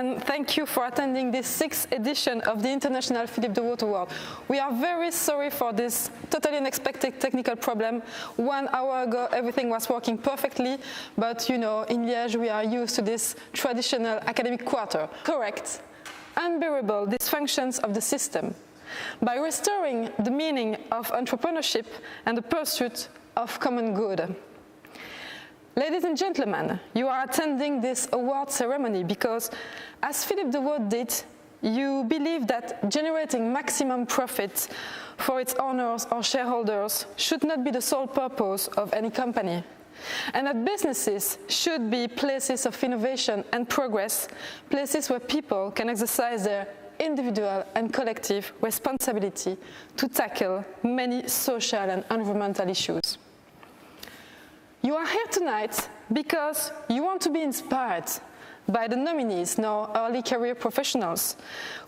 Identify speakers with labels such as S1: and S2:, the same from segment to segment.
S1: and thank you for attending this 6th edition of the International Philippe de Woot Award. We are very sorry for this totally unexpected technical problem. 1 hour ago, everything was working perfectly, but you know, in Liège, we are used to this traditional academic quarter. Correct unbearable dysfunctions of the system by restoring the meaning of entrepreneurship and the pursuit of common good. Ladies and gentlemen, you are attending this award ceremony because, as Philippe de Woot did, you believe that generating maximum profit for its owners or shareholders should not be the sole purpose of any company, and that businesses should be places of innovation and progress, places where people can exercise their individual and collective responsibility to tackle many social and environmental issues. You are here tonight because you want to be inspired by the nominees, now early career professionals,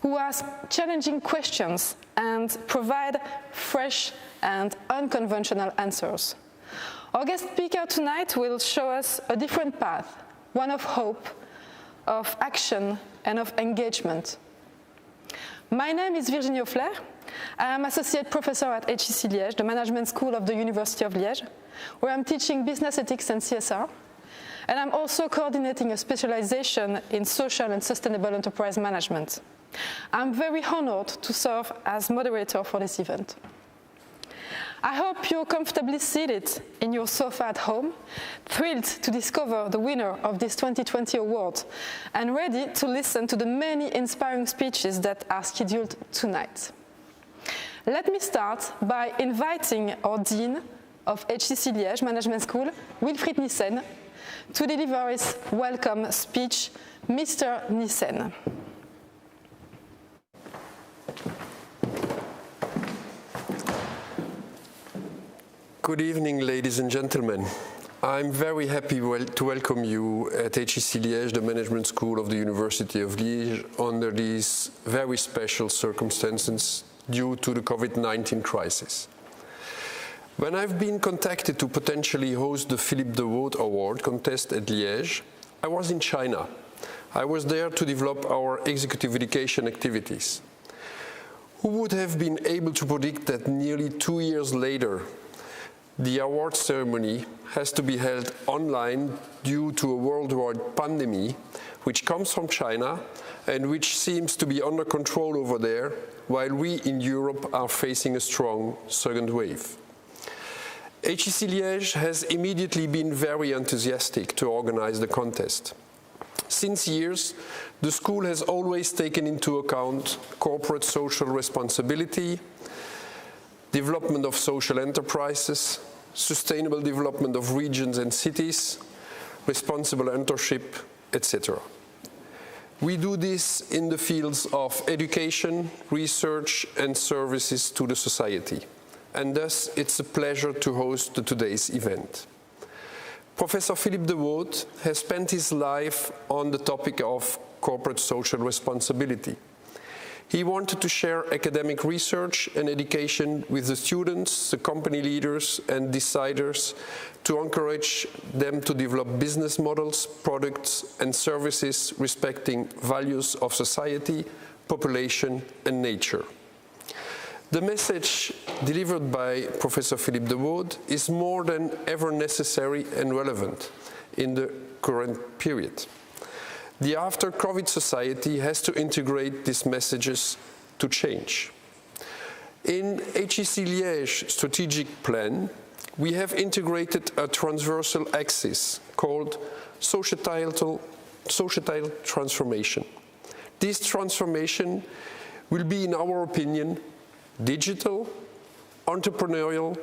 S1: who ask challenging questions and provide fresh and unconventional answers. Our guest speaker tonight will show us a different path, one of hope, of action, and of engagement. My name is Virginie Offler. I am Associate Professor at HEC Liège, the Management School of the University of Liège, where I'm teaching business ethics and CSR. And I'm also coordinating a specialization in social and sustainable enterprise management. I'm very honored to serve as moderator for this event. I hope you're comfortably seated in your sofa at home, thrilled to discover the winner of this 2020 award, and ready to listen to the many inspiring speeches that are scheduled tonight. Let me start by inviting our Dean of HEC Liège Management School, Wilfried Nissen, to deliver his welcome speech. Mr. Nissen.
S2: Good evening, ladies and gentlemen. I'm very happy to welcome you at HEC Liège, the Management School of the University of Liège, under these very special circumstances due to the COVID-19 crisis. When I've been contacted to potentially host the Philippe de Woot Award contest at Liège, I was in China. I was there to develop our executive education activities. Who would have been able to predict that nearly 2 years later, the award ceremony has to be held online due to a worldwide pandemic, which comes from China and which seems to be under control over there, while we in Europe are facing a strong second wave. HEC Liège has immediately been very enthusiastic to organize the contest. Since years, the school has always taken into account corporate social responsibility, development of social enterprises, sustainable development of regions and cities, responsible mentorship, etc. We do this in the fields of education, research, and services to the society. And thus, it's a pleasure to host today's event. Professor Philippe de Woot has spent his life on the topic of corporate social responsibility. He wanted to share academic research and education with the students, the company leaders, and deciders to encourage them to develop business models, products, and services respecting values of society, population, and nature. The message delivered by Professor Philippe de Woot is more than ever necessary and relevant in the current period. The after-COVID society has to integrate these messages to change. In HEC Liège strategic plan, we have integrated a transversal axis called societal transformation. This transformation will be, in our opinion, digital, entrepreneurial,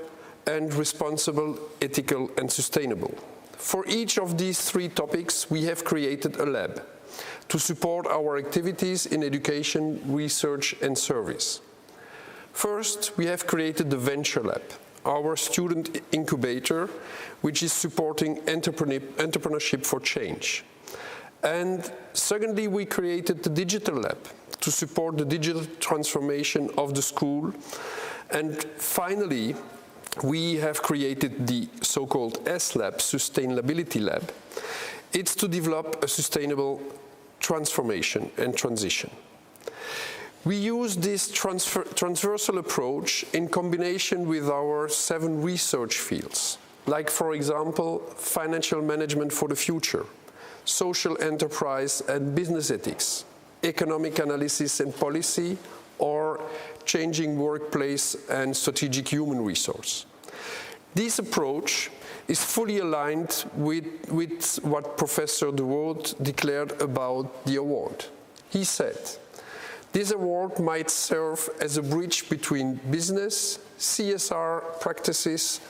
S2: and responsible, ethical, and sustainable. For each of these 3 topics, we have created a lab to support our activities in education, research, and service. First, we have created the Venture Lab, our student incubator, which is supporting entrepreneurship for change. And secondly, we created the Digital Lab to support the digital transformation of the school. And finally, we have created the so-called S-Lab, Sustainability Lab. It's to develop a sustainable transformation and transition. We use this transversal approach in combination with our 7 research fields, like, for example, financial management for the future, social enterprise and business ethics, economic analysis and policy, or changing workplace and strategic human resource. This approach is fully aligned with what Professor de Woot declared about the award. He said, this award might serve as a bridge between business, CSR practices,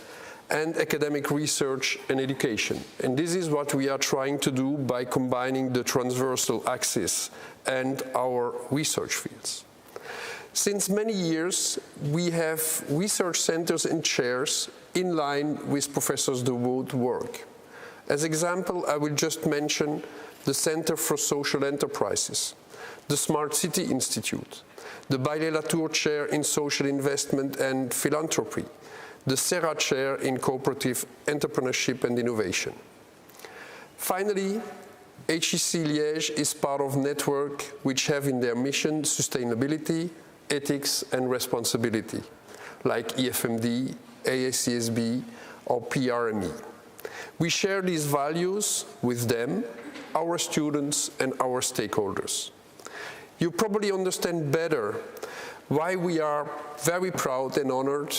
S2: and academic research and education. And this is what we are trying to do by combining the transversal axis and our research fields. Since many years, we have research centers and chairs in line with Professor de Woot's work. As example, I will just mention the Center for Social Enterprises, the Smart City Institute, the Bailey Latour Chair in Social Investment and Philanthropy, the Serra Chair in Cooperative Entrepreneurship and Innovation. Finally, HEC Liège is part of a network which have in their mission sustainability, ethics and responsibility, like EFMD, AACSB or PRME. We share these values with them, our students and our stakeholders. You probably understand better why we are very proud and honored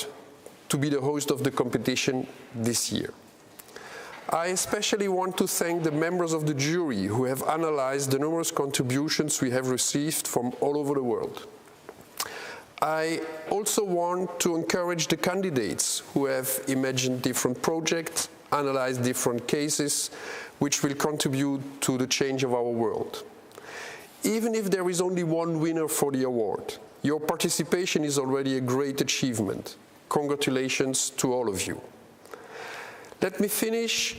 S2: to be the host of the competition this year. I especially want to thank the members of the jury who have analyzed the numerous contributions we have received from all over the world. I also want to encourage the candidates who have imagined different projects, analyzed different cases, which will contribute to the change of our world. Even if there is only one winner for the award, your participation is already a great achievement. Congratulations to all of you. Let me finish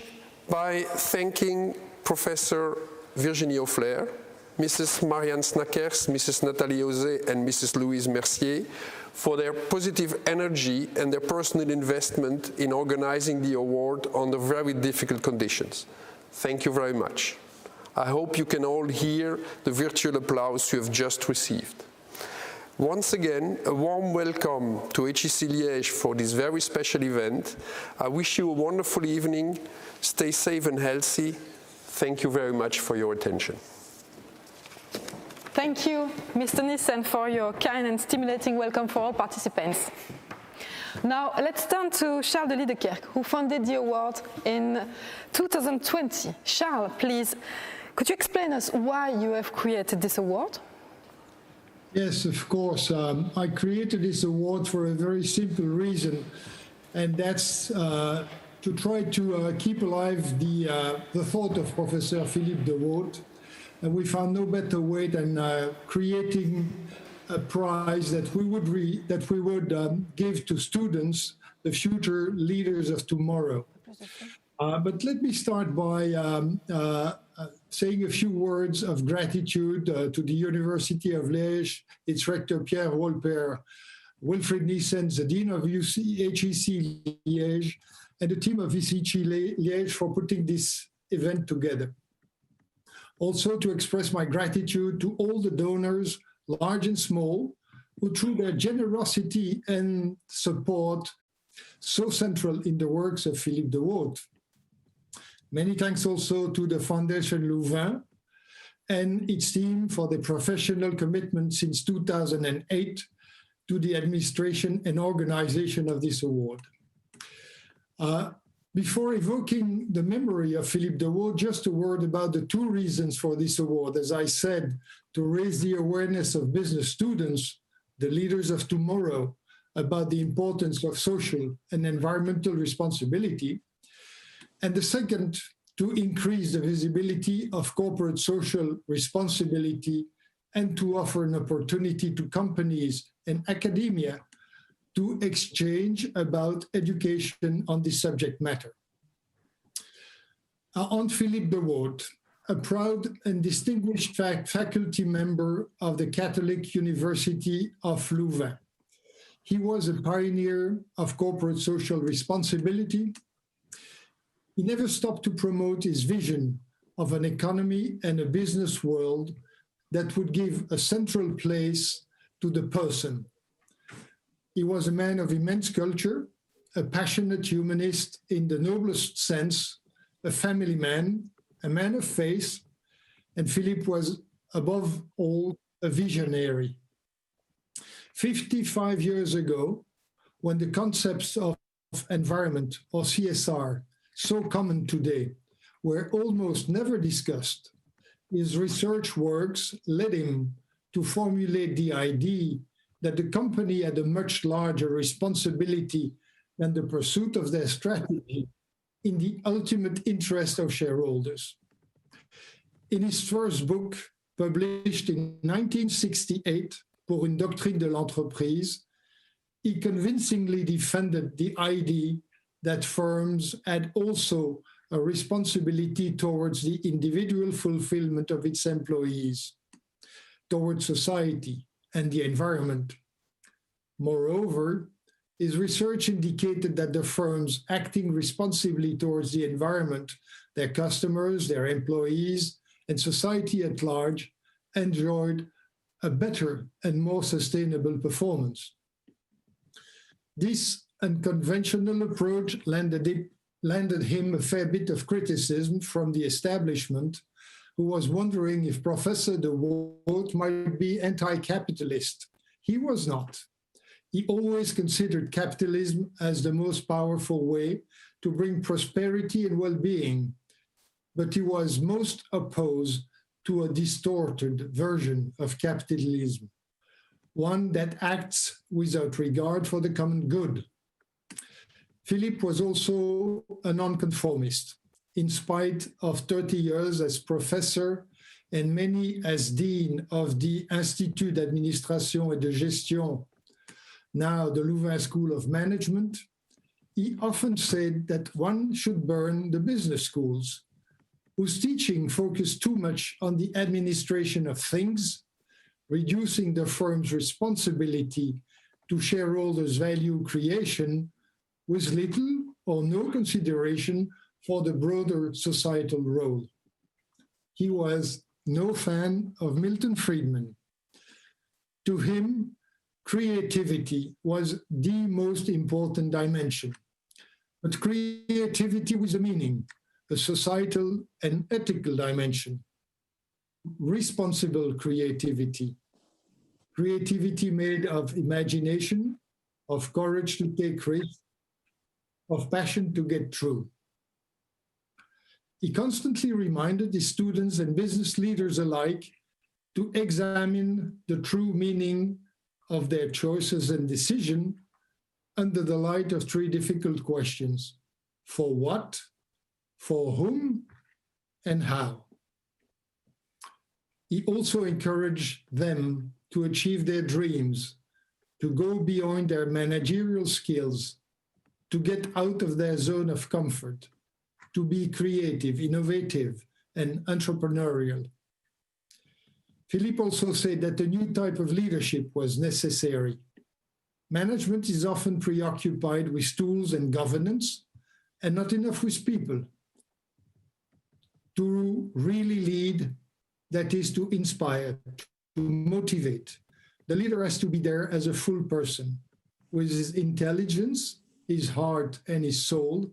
S2: by thanking Professor Virginie Auflair, Mrs. Marianne Snackers, Mrs. Nathalie Auzé, and Mrs. Louise Mercier for their positive energy and their personal investment in organizing the award under very difficult conditions. Thank you very much. I hope you can all hear the virtual applause you have just received. Once again, a warm welcome to HEC Liège for this very special event. I wish you a wonderful evening. Stay safe and healthy. Thank you very much for your attention.
S1: Thank you, Mr. Nissen, for your kind and stimulating welcome for all participants. Now, let's turn to Charles de Liedekerk, who founded the award in 2020. Charles, please, could you explain us why you have created this award?
S3: Yes, of course. I created this award for a very simple reason, and that's to try to keep alive the thought of Professor Philippe de Woot. And we found no better way than creating a prize that we would give to students, the future leaders of tomorrow. But let me start by saying a few words of gratitude to the University of Liège, its rector Pierre Wolper, Wilfried Nissen, the dean of HEC Liège, and the team of HEC Liège for putting this event together. Also to express my gratitude to all the donors, large and small, who through their generosity and support so central in the works of Philippe de Woot. Many thanks also to the Foundation Louvain and its team for their professional commitment since 2008 to the administration and organization of this award. Before evoking the memory of Philippe de Woot, just a word about the 2 reasons for this award. As I said, to raise the awareness of business students, the leaders of tomorrow, about the importance of social and environmental responsibility. And the second, to increase the visibility of corporate social responsibility and to offer an opportunity to companies and academia to exchange about education on this subject matter. On Philippe de Woot, a proud and distinguished faculty member of the Catholic University of Louvain. He was a pioneer of corporate social responsibility. He never stopped to promote his vision of an economy and a business world that would give a central place to the person. He was a man of immense culture, a passionate humanist in the noblest sense, a family man, a man of faith, and Philippe was, above all, a visionary. 55 years ago, when the concepts of environment or CSR, so common today, were almost never discussed, his research works led him to formulate the idea that the company had a much larger responsibility than the pursuit of their strategy in the ultimate interest of shareholders. In his first book, published in 1968, Pour une doctrine de l'entreprise, he convincingly defended the idea that firms had also a responsibility towards the individual fulfillment of its employees, towards society and the environment. Moreover, his research indicated that the firms acting responsibly towards the environment, their customers, their employees, and society at large enjoyed a better and more sustainable performance. This unconventional approach landed him a fair bit of criticism from the establishment, who was wondering if Professor de Woot might be anti-capitalist. He was not. He always considered capitalism as the most powerful way to bring prosperity and well-being, but he was most opposed to a distorted version of capitalism, one that acts without regard for the common good. Philippe was also a nonconformist. In spite of 30 years as professor and many as dean of the Institut d'Administration et de Gestion, now the Louvain School of Management, he often said that one should burn the business schools, whose teaching focused too much on the administration of things, reducing the firm's responsibility to shareholders' value creation with little or no consideration for the broader societal role. He was no fan of Milton Friedman. To him, creativity was the most important dimension, but creativity with a meaning, a societal and ethical dimension. Responsible creativity, creativity made of imagination, of courage to take risks, of passion to get through. He constantly reminded his students and business leaders alike to examine the true meaning of their choices and decisions under the light of three difficult questions: for what, for whom, and how. He also encouraged them to achieve their dreams, to go beyond their managerial skills, to get out of their zone of comfort, to be creative, innovative, and entrepreneurial. Philippe also said that a new type of leadership was necessary. Management is often preoccupied with tools and governance, and not enough with people. To really lead, that is to inspire, to motivate. The leader has to be there as a full person, with his intelligence, his heart, and his soul,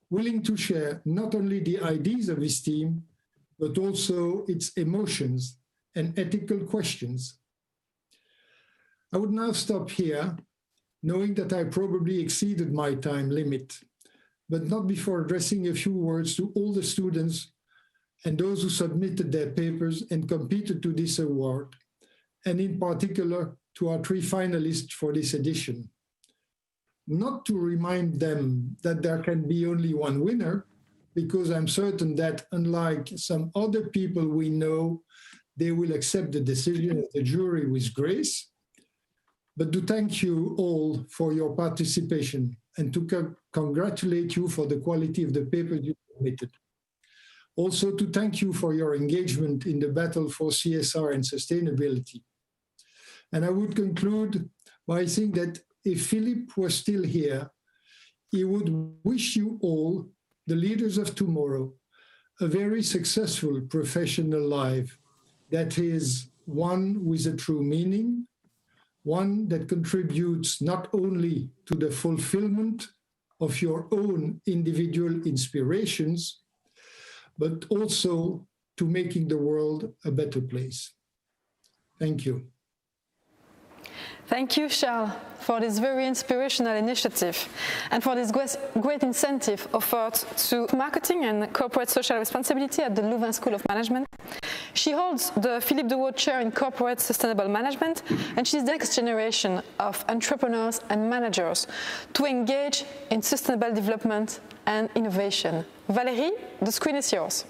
S3: willing to share not only the ideas of his team, but also its emotions and ethical questions. I would now stop here, knowing that I probably exceeded my time limit, but not before addressing a few words to all the students and those who submitted their papers and competed to this award, and in particular to our three finalists for this edition. Not to remind them that there can be only one winner, because I'm certain that unlike some other people we know, they will accept the decision of the jury with grace, but to thank you all for your participation and to congratulate you for the quality of the papers you submitted. Also to thank you for your engagement in the battle for CSR and sustainability. And I would conclude by saying that if Philippe was still here, he would wish you all, the leaders of tomorrow, a very successful professional life that is one with a true meaning, one that contributes not only to the fulfillment of your own individual inspirations, but also to making the world a better place. Thank you.
S1: Thank you, Charles, for this very inspirational initiative and for this great incentive offered to marketing and corporate social responsibility at the Louvain School of Management. She holds the Philippe de Woot Chair in Corporate Sustainable Management, and she's the next generation of entrepreneurs and managers to engage in sustainable development and innovation. Valérie, the screen is yours.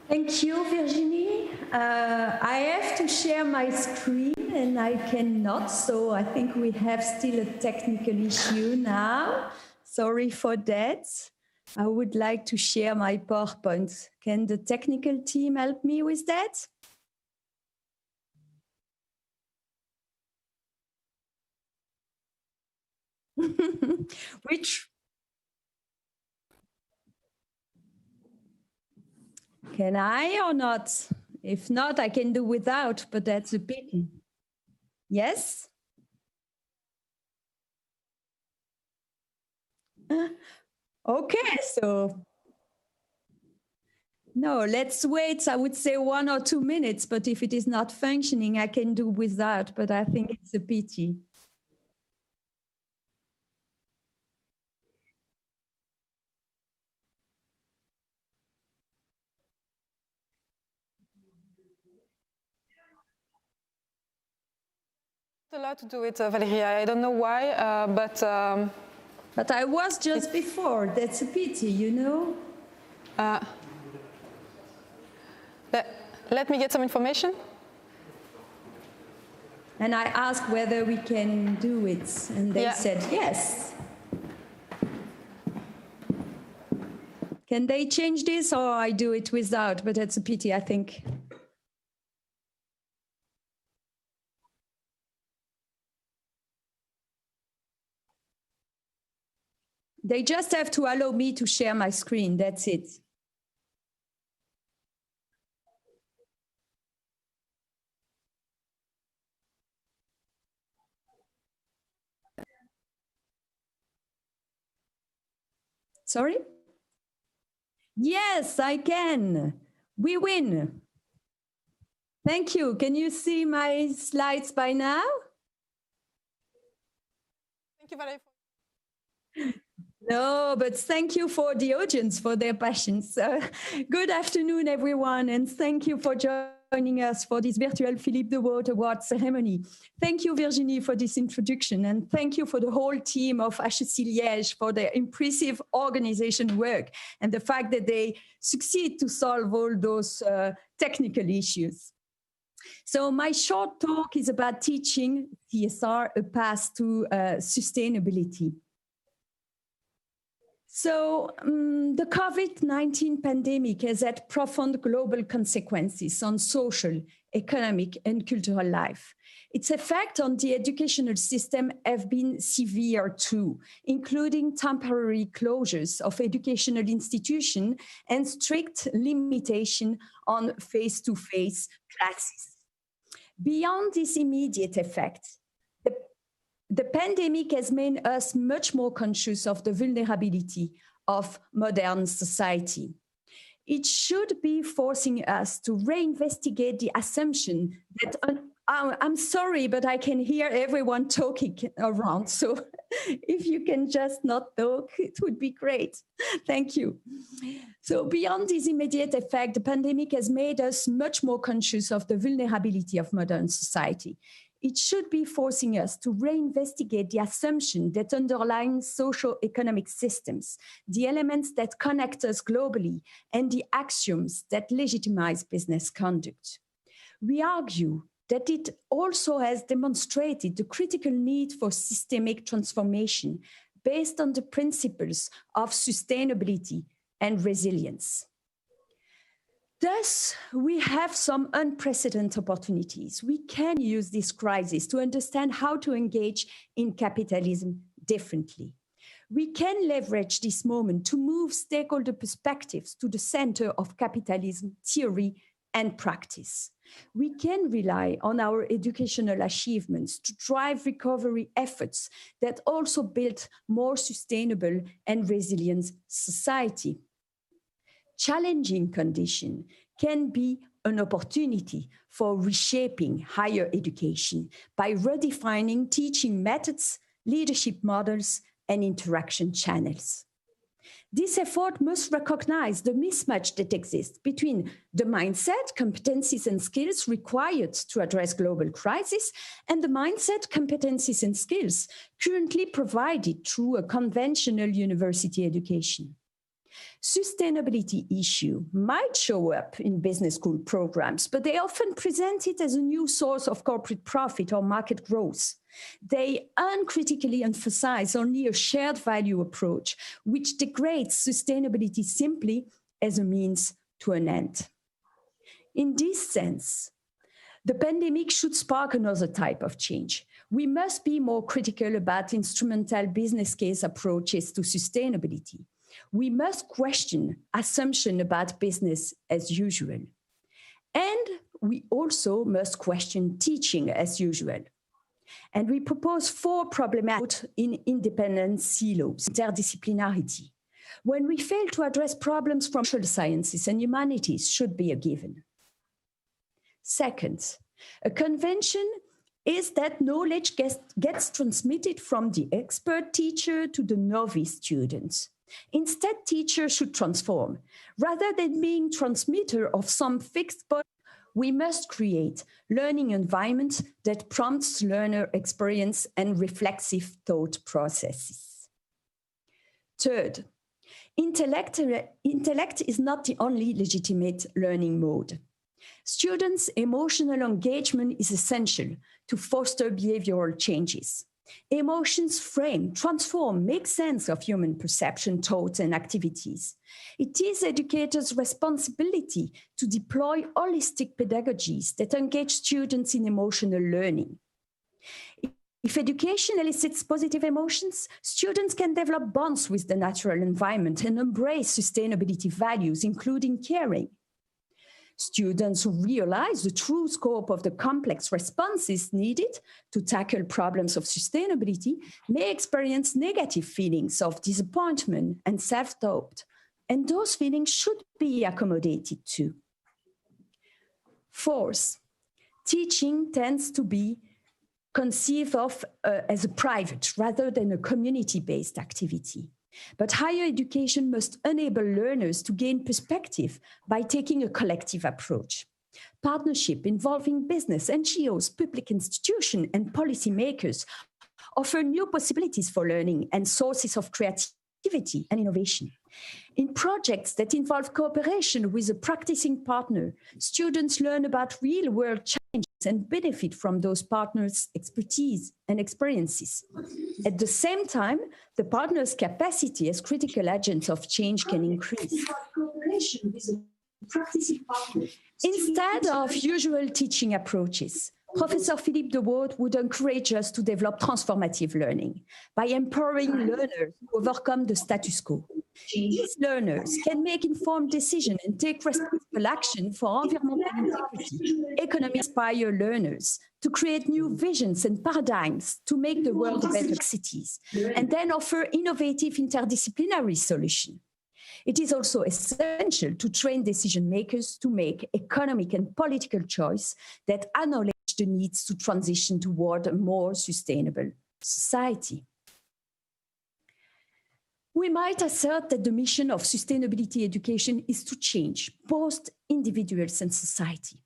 S4: Thank you, Virginie. I have to share my screen and I cannot, so I think we have still a technical issue now. Sorry for that. I would like to share my PowerPoint. Can the technical team help me with that? Which? Can I or not? If not, I can do without, but that's a pity. Yes? Okay, so no, let's wait. I would say 1 or 2 minutes, but if it is not functioning, I can do without, but I think it's a pity.
S1: Allowed to do it, Valérie. I don't know why,
S4: but I was just before. That's a pity, you know.
S1: Let me get some information.
S4: And I asked whether we can do it, and they said yes. Can they change this, or I do it without? But that's a pity, I think. They just have to allow me to share my screen. That's it. Sorry? Yes, I can. We win. Thank you. Can you see my slides by now?
S1: Thank you, Valérie.
S4: No, but thank you for the audience for their patience. Good afternoon, everyone, and thank you for joining us for this virtual Philippe de Woot Award ceremony. Thank you, Virginie, for this introduction, and thank you for the whole team of HEC Liège for their impressive organization work and the fact that they succeed to solve all those technical issues. So my short talk is about teaching CSR a path to sustainability. So the COVID-19 pandemic has had profound global consequences on social, economic, and cultural life. Its effect on the educational system have been severe too, including temporary closures of educational institutions and strict limitation on face-to-face classes. Beyond this immediate effect, the pandemic has made us much more conscious of the vulnerability of modern society. It should be forcing us to reinvestigate the assumption that, I'm sorry, but I can hear everyone talking around. So if you can just not talk, it would be great. Thank you. So beyond this immediate effect, the pandemic has made us much more conscious of the vulnerability of modern society. It should be forcing us to reinvestigate the assumption that underlines socio-economic systems, the elements that connect us globally, and the axioms that legitimize business conduct. We argue that it also has demonstrated the critical need for systemic transformation based on the principles of sustainability and resilience. Thus, we have some unprecedented opportunities. We can use this crisis to understand how to engage in capitalism differently. We can leverage this moment to move stakeholder perspectives to the center of capitalism theory and practice. We can rely on our educational achievements to drive recovery efforts that also build more sustainable and resilient society. Challenging conditions can be an opportunity for reshaping higher education by redefining teaching methods, leadership models, and interaction channels. This effort must recognize the mismatch that exists between the mindset, competencies, and skills required to address global crisis and the mindset, competencies, and skills currently provided through a conventional university education. Sustainability issues might show up in business school programs, but they often present it as a new source of corporate profit or market growth. They uncritically emphasize only a shared value approach, which degrades sustainability simply as a means to an end. In this sense, the pandemic should spark another type of change. We must be more critical about instrumental business case approaches to sustainability. We must question assumptions about business as usual. And we also must question teaching as usual. And we propose 4 problematic in independent silos: interdisciplinarity. When we fail to address problems from social sciences and humanities should be a given. Second, a convention is that knowledge gets transmitted from the expert teacher to the novice students. Instead, teachers should transform. Rather than being transmitter of some fixed body, we must create learning environments that prompts learner experience and reflexive thought processes. Third, intellect is not the only legitimate learning mode. Students' emotional engagement is essential to foster behavioral changes. Emotions frame, transform, make sense of human perception, thoughts, and activities. It is educators' responsibility to deploy holistic pedagogies that engage students in emotional learning. If education elicits positive emotions, students can develop bonds with the natural environment and embrace sustainability values, including caring. Students who realize the true scope of the complex responses needed to tackle problems of sustainability may experience negative feelings of disappointment and self-doubt, and those feelings should be accommodated too. Fourth, teaching tends to be conceived of as a private rather than a community-based activity. But higher education must enable learners to gain perspective by taking a collective approach. Partnership involving business, NGOs, public institutions, and policymakers offer new possibilities for learning and sources of creativity and innovation. In projects that involve cooperation with a practicing partner, students learn about real-world challenges and benefit from those partners' expertise and experiences. At the same time, the partner's capacity as critical agents of change can increase. Instead of usual teaching approaches, Professor Philippe de Woot would encourage us to develop transformative learning by empowering learners to overcome the status quo. These learners can make informed decisions and take responsible action for environmental integrity. Economic inspire learners to create new visions and paradigms to make the world better cities, and then offer innovative interdisciplinary solutions. It is also essential to train decision makers to make economic and political choices that acknowledge the needs to transition toward a more sustainable society. We might assert that the mission of sustainability education is to change both individuals and society.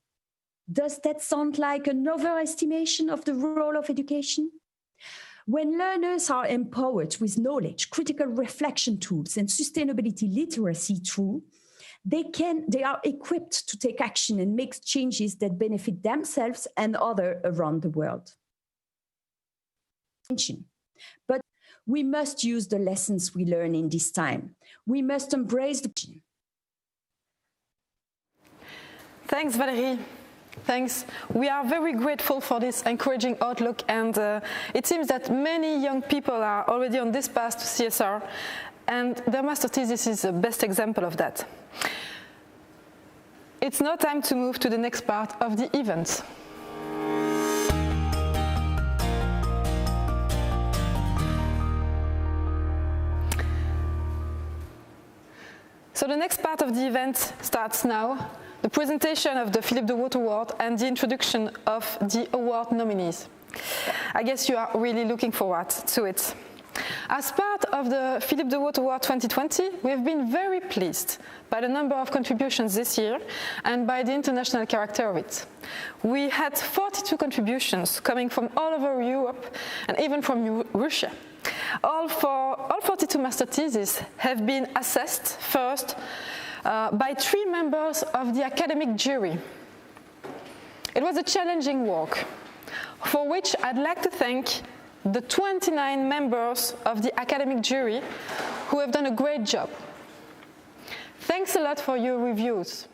S4: Does that sound like an overestimation of the role of education? When learners are empowered with knowledge, critical reflection tools, and sustainability literacy through, they are equipped to take action and make changes that benefit themselves and others around the world. But we must use the lessons we learn in this time. We must embrace the...
S1: Thanks, Valérie. Thanks. We are very grateful for this encouraging outlook, and it seems that many young people are already on this path to CSR, and their master thesis is the best example of that. It's now time to move to the next part of the event. So the next part of the event starts now, the presentation of the Philippe de Woot Award and the introduction of the award nominees. I guess you are really looking forward to it. As part of the Philippe de Woot Award 2020, we have been very pleased by the number of contributions this year and by the international character of it. We had 42 contributions coming from all over Europe and even from Russia. All 42 master theses have been assessed first by 3 members of the academic jury. It was a challenging work, for which I'd like to thank the 29 members of the academic jury who have done a great job. Thanks a lot for your reviews.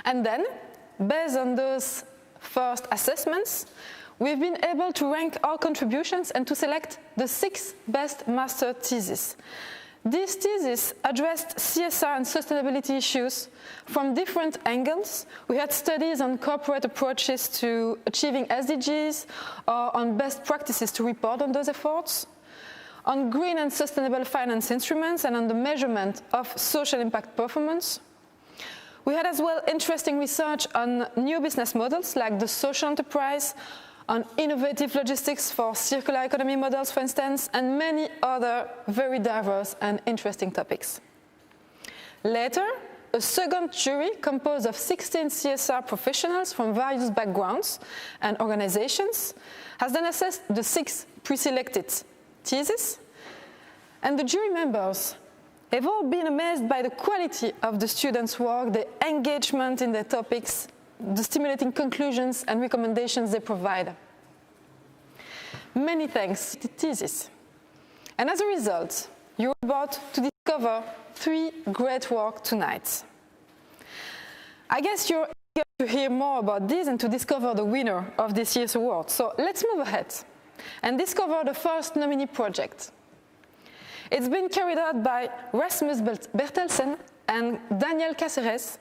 S1: And then, based on those first assessments, we've been able to rank our contributions and to select the 6 best master theses. These theses addressed CSR and sustainability issues from different angles. We had studies on corporate approaches to achieving SDGs, or on best practices to report on those efforts, on green and sustainable finance instruments, and on the measurement of social impact performance. We had as well interesting research on new business models like the social enterprise, on innovative logistics for circular economy models, for instance, and many other very diverse and interesting topics. Later, a second jury composed of 16 CSR professionals from various backgrounds and organizations has then assessed the 6 pre-selected theses, and the jury members have all been amazed by the quality of the students' work, the engagement in their topics, the stimulating conclusions and recommendations they provide. Many thanks to the thesis. And as a result, you're about to discover 3 great work tonight. I guess you're eager to hear more about this and to discover the winner of this year's award. So let's move ahead and discover the first nominee project. It's been carried out by Rasmus Bertelsen and Daniel Caceres,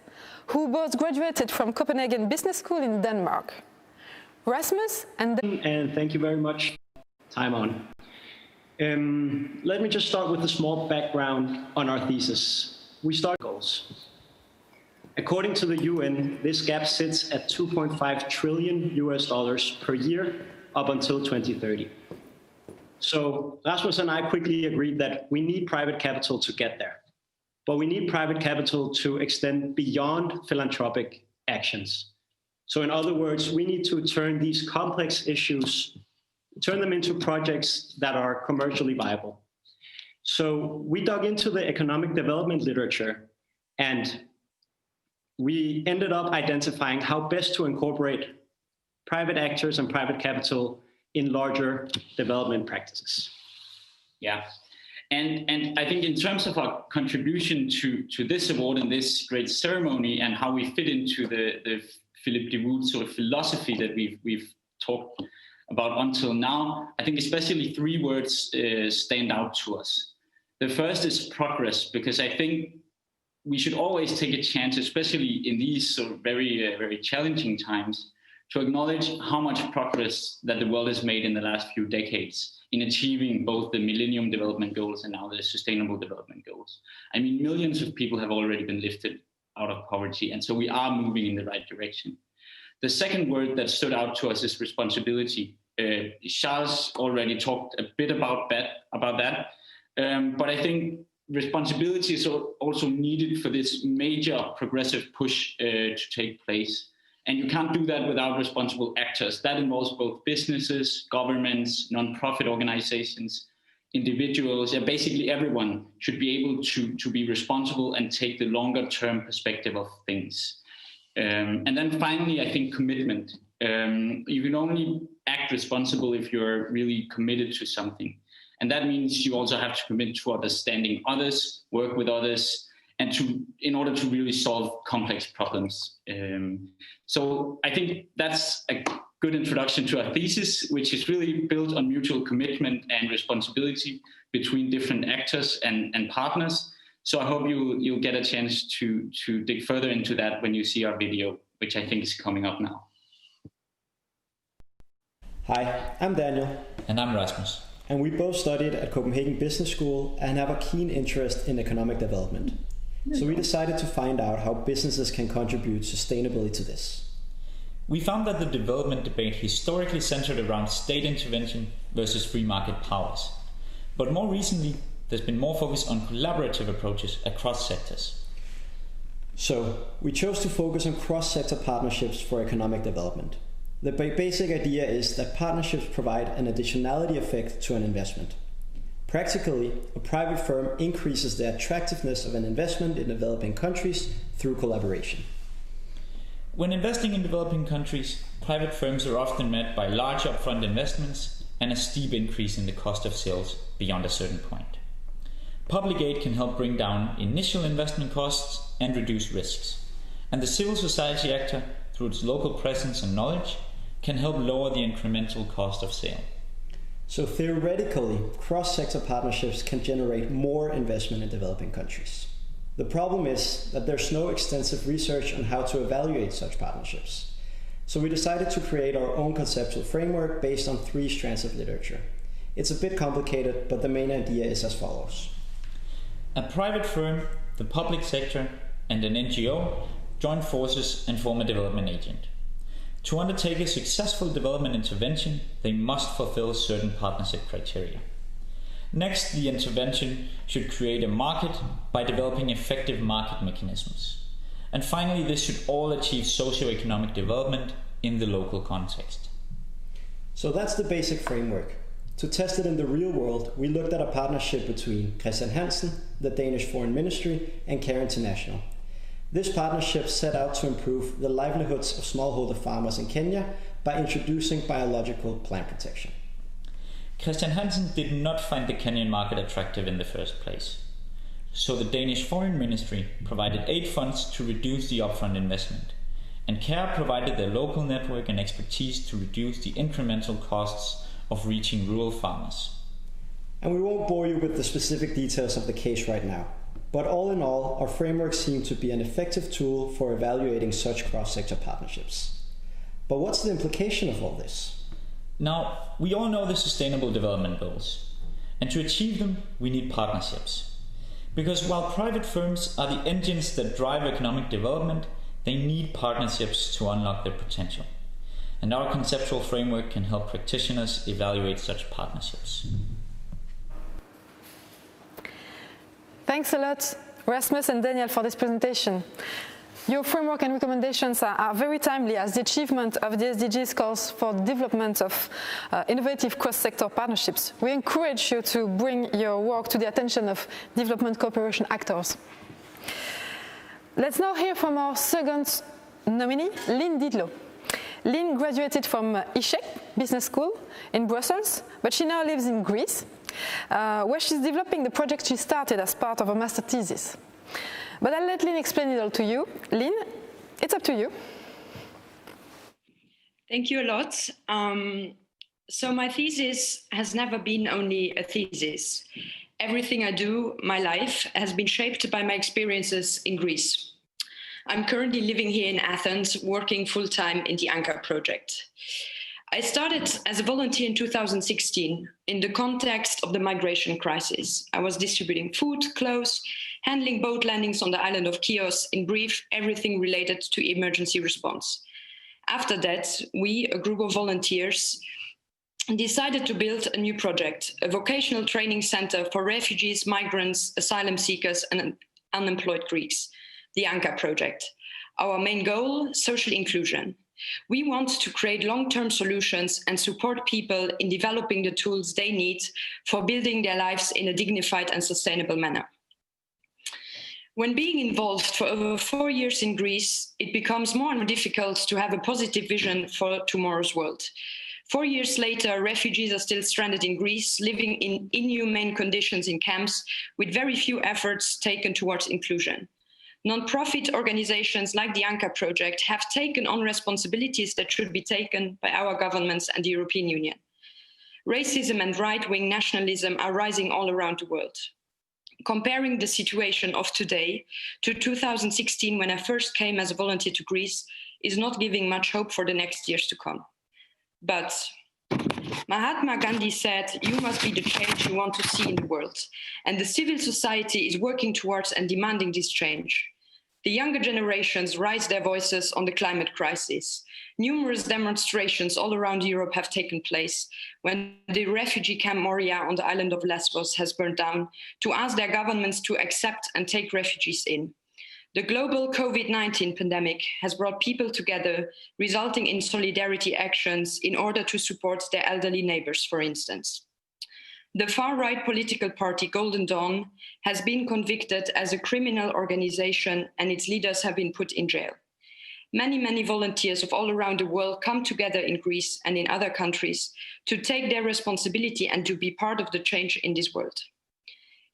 S1: who both graduated from Copenhagen Business School in Denmark. Rasmus and
S5: thank you very much. Time on. Let me just start with a small background on our thesis. We start goals. According to the UN, this gap sits at $2.5 trillion per year up until 2030. So Rasmus and I quickly agreed that we need private capital to get there. But we need private capital to extend beyond philanthropic actions. So in other words, we need to turn these complex issues, turn them into projects that are commercially viable. So we dug into the economic development literature, and we ended up identifying how best to incorporate private actors and private capital in larger development practices.
S6: Yeah. And I think in terms of our contribution to this award and this great ceremony and how we fit into the Philippe de Woot sort of philosophy that we've talked about until now, I think especially 3 words stand out to us. The first is progress, because I think we should always take a chance, especially in these sort of very, very challenging times, to acknowledge how much progress that the world has made in the last few decades in achieving both the Millennium Development Goals and now the Sustainable Development Goals. I mean, millions of people have already been lifted out of poverty, and so we are moving in the right direction. The second word that stood out to us is responsibility. Charles already talked a bit about that, but I think responsibility is also needed for this major progressive push to take place. And you can't do that without responsible actors. That involves both businesses, governments, non-profit organizations, individuals, and basically everyone should be able to be responsible and take the longer term perspective of things. And then finally, I think commitment. You can only act responsible if you're really committed to something. And that means you also have to commit to understanding others, work with others, in order to really solve complex problems. So I think that's a good introduction to our thesis, which is really built on mutual commitment and responsibility between different actors and partners. So I hope you'll get a chance to dig further into that when you see our video, which I think is coming up now.
S7: Hi, I'm Daniel.
S8: And I'm Rasmus.
S7: And we both studied at Copenhagen Business School and have a keen interest in economic development. So we decided to find out how businesses can contribute sustainably to this.
S8: We found that the development debate historically centered around state intervention versus free market powers. But more recently, there's been more focus on collaborative approaches across sectors.
S7: So we chose to focus on cross-sector partnerships for economic development. The basic idea is that partnerships provide an additionality effect to an investment. Practically, a private firm increases the attractiveness of an investment in developing countries through collaboration.
S8: When investing in developing countries, private firms are often met by large upfront investments and a steep increase in the cost of sales beyond a certain point. Public aid can help bring down initial investment costs and reduce risks. And the civil society actor, through its local presence and knowledge, can help lower the incremental cost of sale.
S7: So theoretically, cross-sector partnerships can generate more investment in developing countries. The problem is that there's no extensive research on how to evaluate such partnerships. So we decided to create our own conceptual framework based on 3 strands of literature. It's a bit complicated, but the main idea is as follows.
S8: A private firm, the public sector, and an NGO join forces and form a development agent. To undertake a successful development intervention, they must fulfill certain partnership criteria. Next, the intervention should create a market by developing effective market mechanisms. And finally, this should all achieve socio-economic development in the local context.
S7: So that's the basic framework. To test it in the real world, we looked at a partnership between Christian Hansen, the Danish Foreign Ministry, and Care International. This partnership set out to improve the livelihoods of smallholder farmers in Kenya by introducing biological plant protection.
S8: Christian Hansen did not find the Kenyan market attractive in the first place. So the Danish Foreign Ministry provided aid funds to reduce the upfront investment, and CARE provided their local network and expertise to reduce the incremental costs of reaching rural farmers.
S7: And we won't bore you with the specific details of the case right now. But all in all, our framework seemed to be an effective tool for evaluating such cross-sector partnerships. But what's the implication of all this?
S8: Now, we all know the Sustainable Development Goals, and to achieve them, we need partnerships. Because while private firms are the engines that drive economic development, they need partnerships to unlock their potential. And our conceptual framework can help practitioners evaluate such partnerships.
S1: Thanks a lot, Rasmus and Daniel, for this presentation. Your framework and recommendations are very timely, as the achievement of the SDGs calls for the development of innovative cross-sector partnerships. We encourage you to bring your work to the attention of development cooperation actors. Let's now hear from our second nominee, Lynn Didlow. Lynn graduated from HEC Business School in Brussels, but she now lives in Greece, where she's developing the project she started as part of her master thesis. But I'll let Lynn explain it all to you. Lynn, it's up to you.
S9: Thank you a lot. So my thesis has never been only a thesis. Everything I do, my life, has been shaped by my experiences in Greece. I'm currently living here in Athens, working full-time in the Anchor project. I started as a volunteer in 2016 in the context of the migration crisis. I was distributing food, clothes, handling boat landings on the island of Chios, in brief, everything related to emergency response. After that, we, a group of volunteers, decided to build a new project, a vocational training center for refugees, migrants, asylum seekers, and unemployed Greeks, the Anchor project. Our main goal, social inclusion. We want to create long-term solutions and support people in developing the tools they need for building their lives in a dignified and sustainable manner. When being involved for over 4 years in Greece, it becomes more and more difficult to have a positive vision for tomorrow's world. 4 years later, refugees are still stranded in Greece, living in inhumane conditions in camps, with very few efforts taken towards inclusion. Non-profit organizations like the Anka Project have taken on responsibilities that should be taken by our governments and the European Union. Racism and right-wing nationalism are rising all around the world. Comparing the situation of today to 2016, when I first came as a volunteer to Greece, is not giving much hope for the next years to come. But Mahatma Gandhi said, "You must be the change you want to see in the world." And the civil society is working towards and demanding this change. The younger generations raise their voices on the climate crisis. Numerous demonstrations all around Europe have taken place when the refugee camp Moria on the island of Lesbos has burned down to ask their governments to accept and take refugees in. The global COVID-19 pandemic has brought people together, resulting in solidarity actions in order to support their elderly neighbors, for instance. The far-right political party Golden Dawn has been convicted as a criminal organization and its leaders have been put in jail. Many volunteers of all around the world come together in Greece and in other countries to take their responsibility and to be part of the change in this world.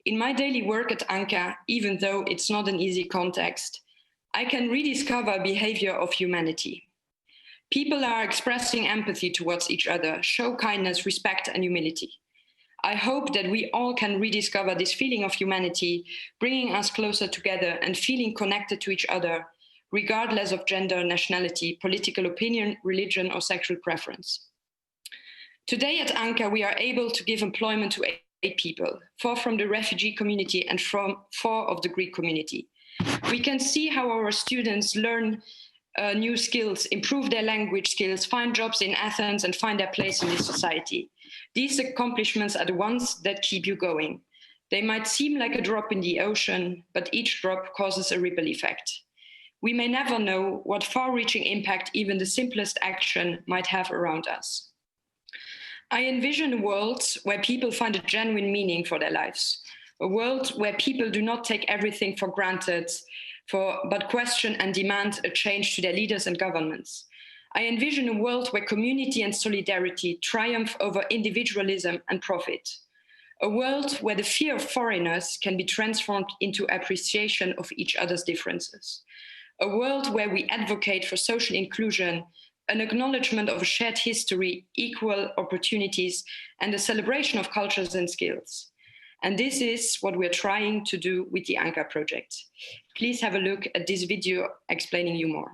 S9: In my daily work at Anka, even though it's not an easy context, I can rediscover behavior of humanity. People are expressing empathy towards each other, show kindness, respect, and humility. I hope that we all can rediscover this feeling of humanity, bringing us closer together and feeling connected to each other, regardless of gender, nationality, political opinion, religion, or sexual preference. Today at Anka, we are able to give employment to 8 people, 4 from the refugee community and from 4 of the Greek community. We can see how our students learn new skills, improve their language skills, find jobs in Athens, and find their place in this society. These accomplishments are the ones that keep you going. They might seem like a drop in the ocean, but each drop causes a ripple effect. We may never know what far-reaching impact even the simplest action might have around us. I envision a world where people find a genuine meaning for their lives, a world where people do not take everything for granted, but question and demand a change to their leaders and governments. I envision a world where community and solidarity triumph over individualism and profit. A world where the fear of foreigners can be transformed into appreciation of each other's differences. A world where we advocate for social inclusion, an acknowledgement of a shared history, equal opportunities, and a celebration of cultures and skills. And this is what we're trying to do with the Anka project. Please have a look at this video explaining you more.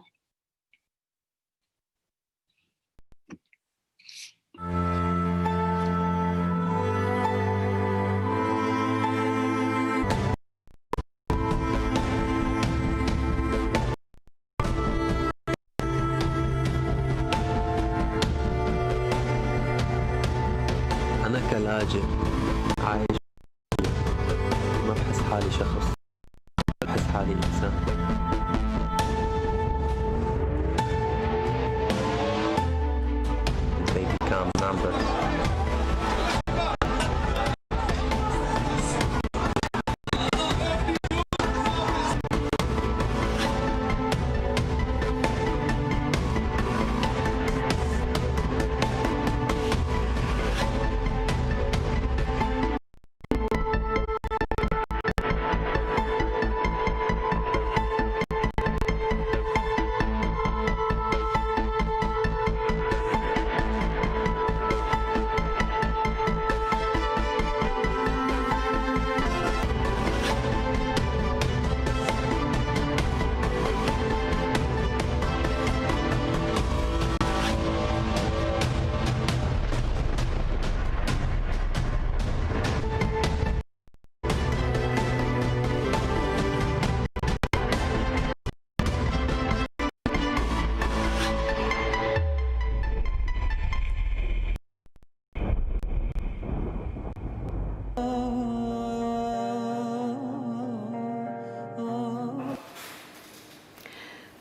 S10: أنا كلاجئ عايش ما بحس حالي شخص، بحس حالي إنسان. They become numbers.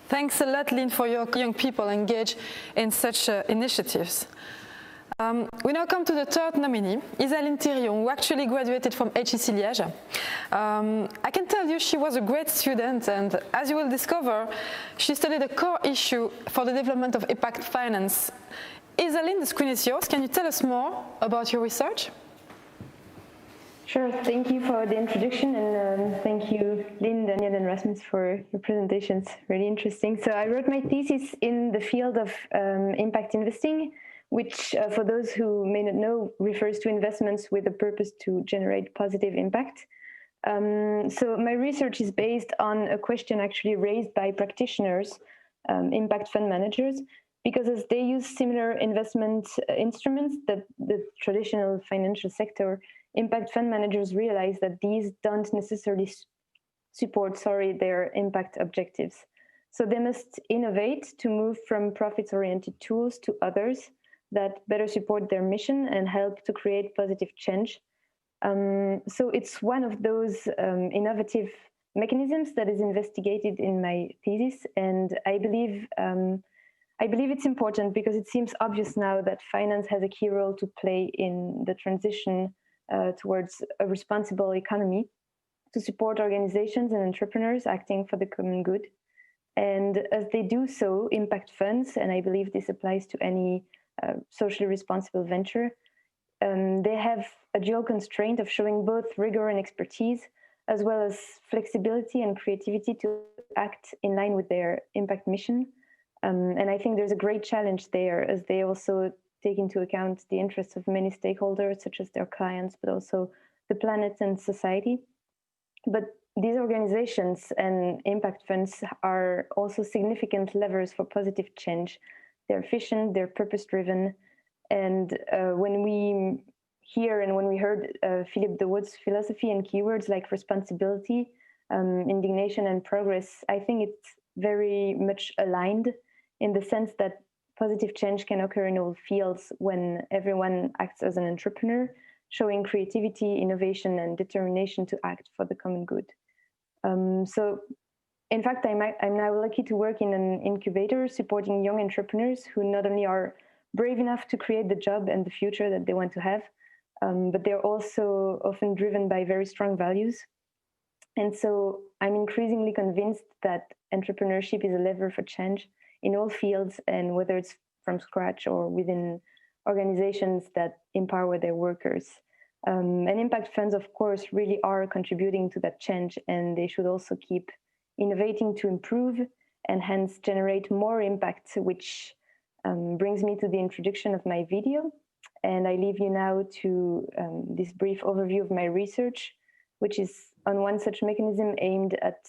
S1: Thanks a lot, Lynn, for your young people engaged in such initiatives. We now come to the third nominee, Isaline Thirion, who actually graduated from HEC Liège. I can tell you she was a great student, and as you will discover, she studied a core issue for the development of impact finance. Isaline, the screen is yours. Can you tell us more about your research?
S11: Sure. Thank you for the introduction, and thank you, Lynn, Daniel, and Rasmus for your presentations. Really interesting. So I wrote my thesis in the field of impact investing, which, for those who may not know, refers to investments with a purpose to generate positive impact. So my research is based on a question actually raised by practitioners, impact fund managers, because as they use similar investment instruments that the traditional financial sector, impact fund managers realize that these don't necessarily support their impact objectives. So they must innovate to move from profits-oriented tools to others that better support their mission and help to create positive change. So it's one of those innovative mechanisms that is investigated in my thesis, and I believe it's important because it seems obvious now that finance has a key role to play in the transition towards a responsible economy to support organizations and entrepreneurs acting for the common good. And as they do so, impact funds, and I believe this applies to any socially responsible venture, they have a dual constraint of showing both rigor and expertise, as well as flexibility and creativity to act in line with their impact mission. And I think there's a great challenge there, as they also take into account the interests of many stakeholders, such as their clients, but also the planet and society. But these organizations and impact funds are also significant levers for positive change. They're efficient, they're purpose-driven. And when we hear and when we heard Philippe de Woot's philosophy and keywords like responsibility, indignation, and progress, I think it's very much aligned in the sense that positive change can occur in all fields when everyone acts as an entrepreneur, showing creativity, innovation, and determination to act for the common good. So, in fact, I'm now lucky to work in an incubator supporting young entrepreneurs who not only are brave enough to create the job and the future that they want to have, but they're also often driven by very strong values. And so I'm increasingly convinced that entrepreneurship is a lever for change in all fields, and whether it's from scratch or within organizations that empower their workers. And impact funds, of course, really are contributing to that change, and they should also keep innovating to improve and hence generate more impact, which brings me to the introduction of my video. And I leave you now to this brief overview of my research, which is on one such mechanism aimed at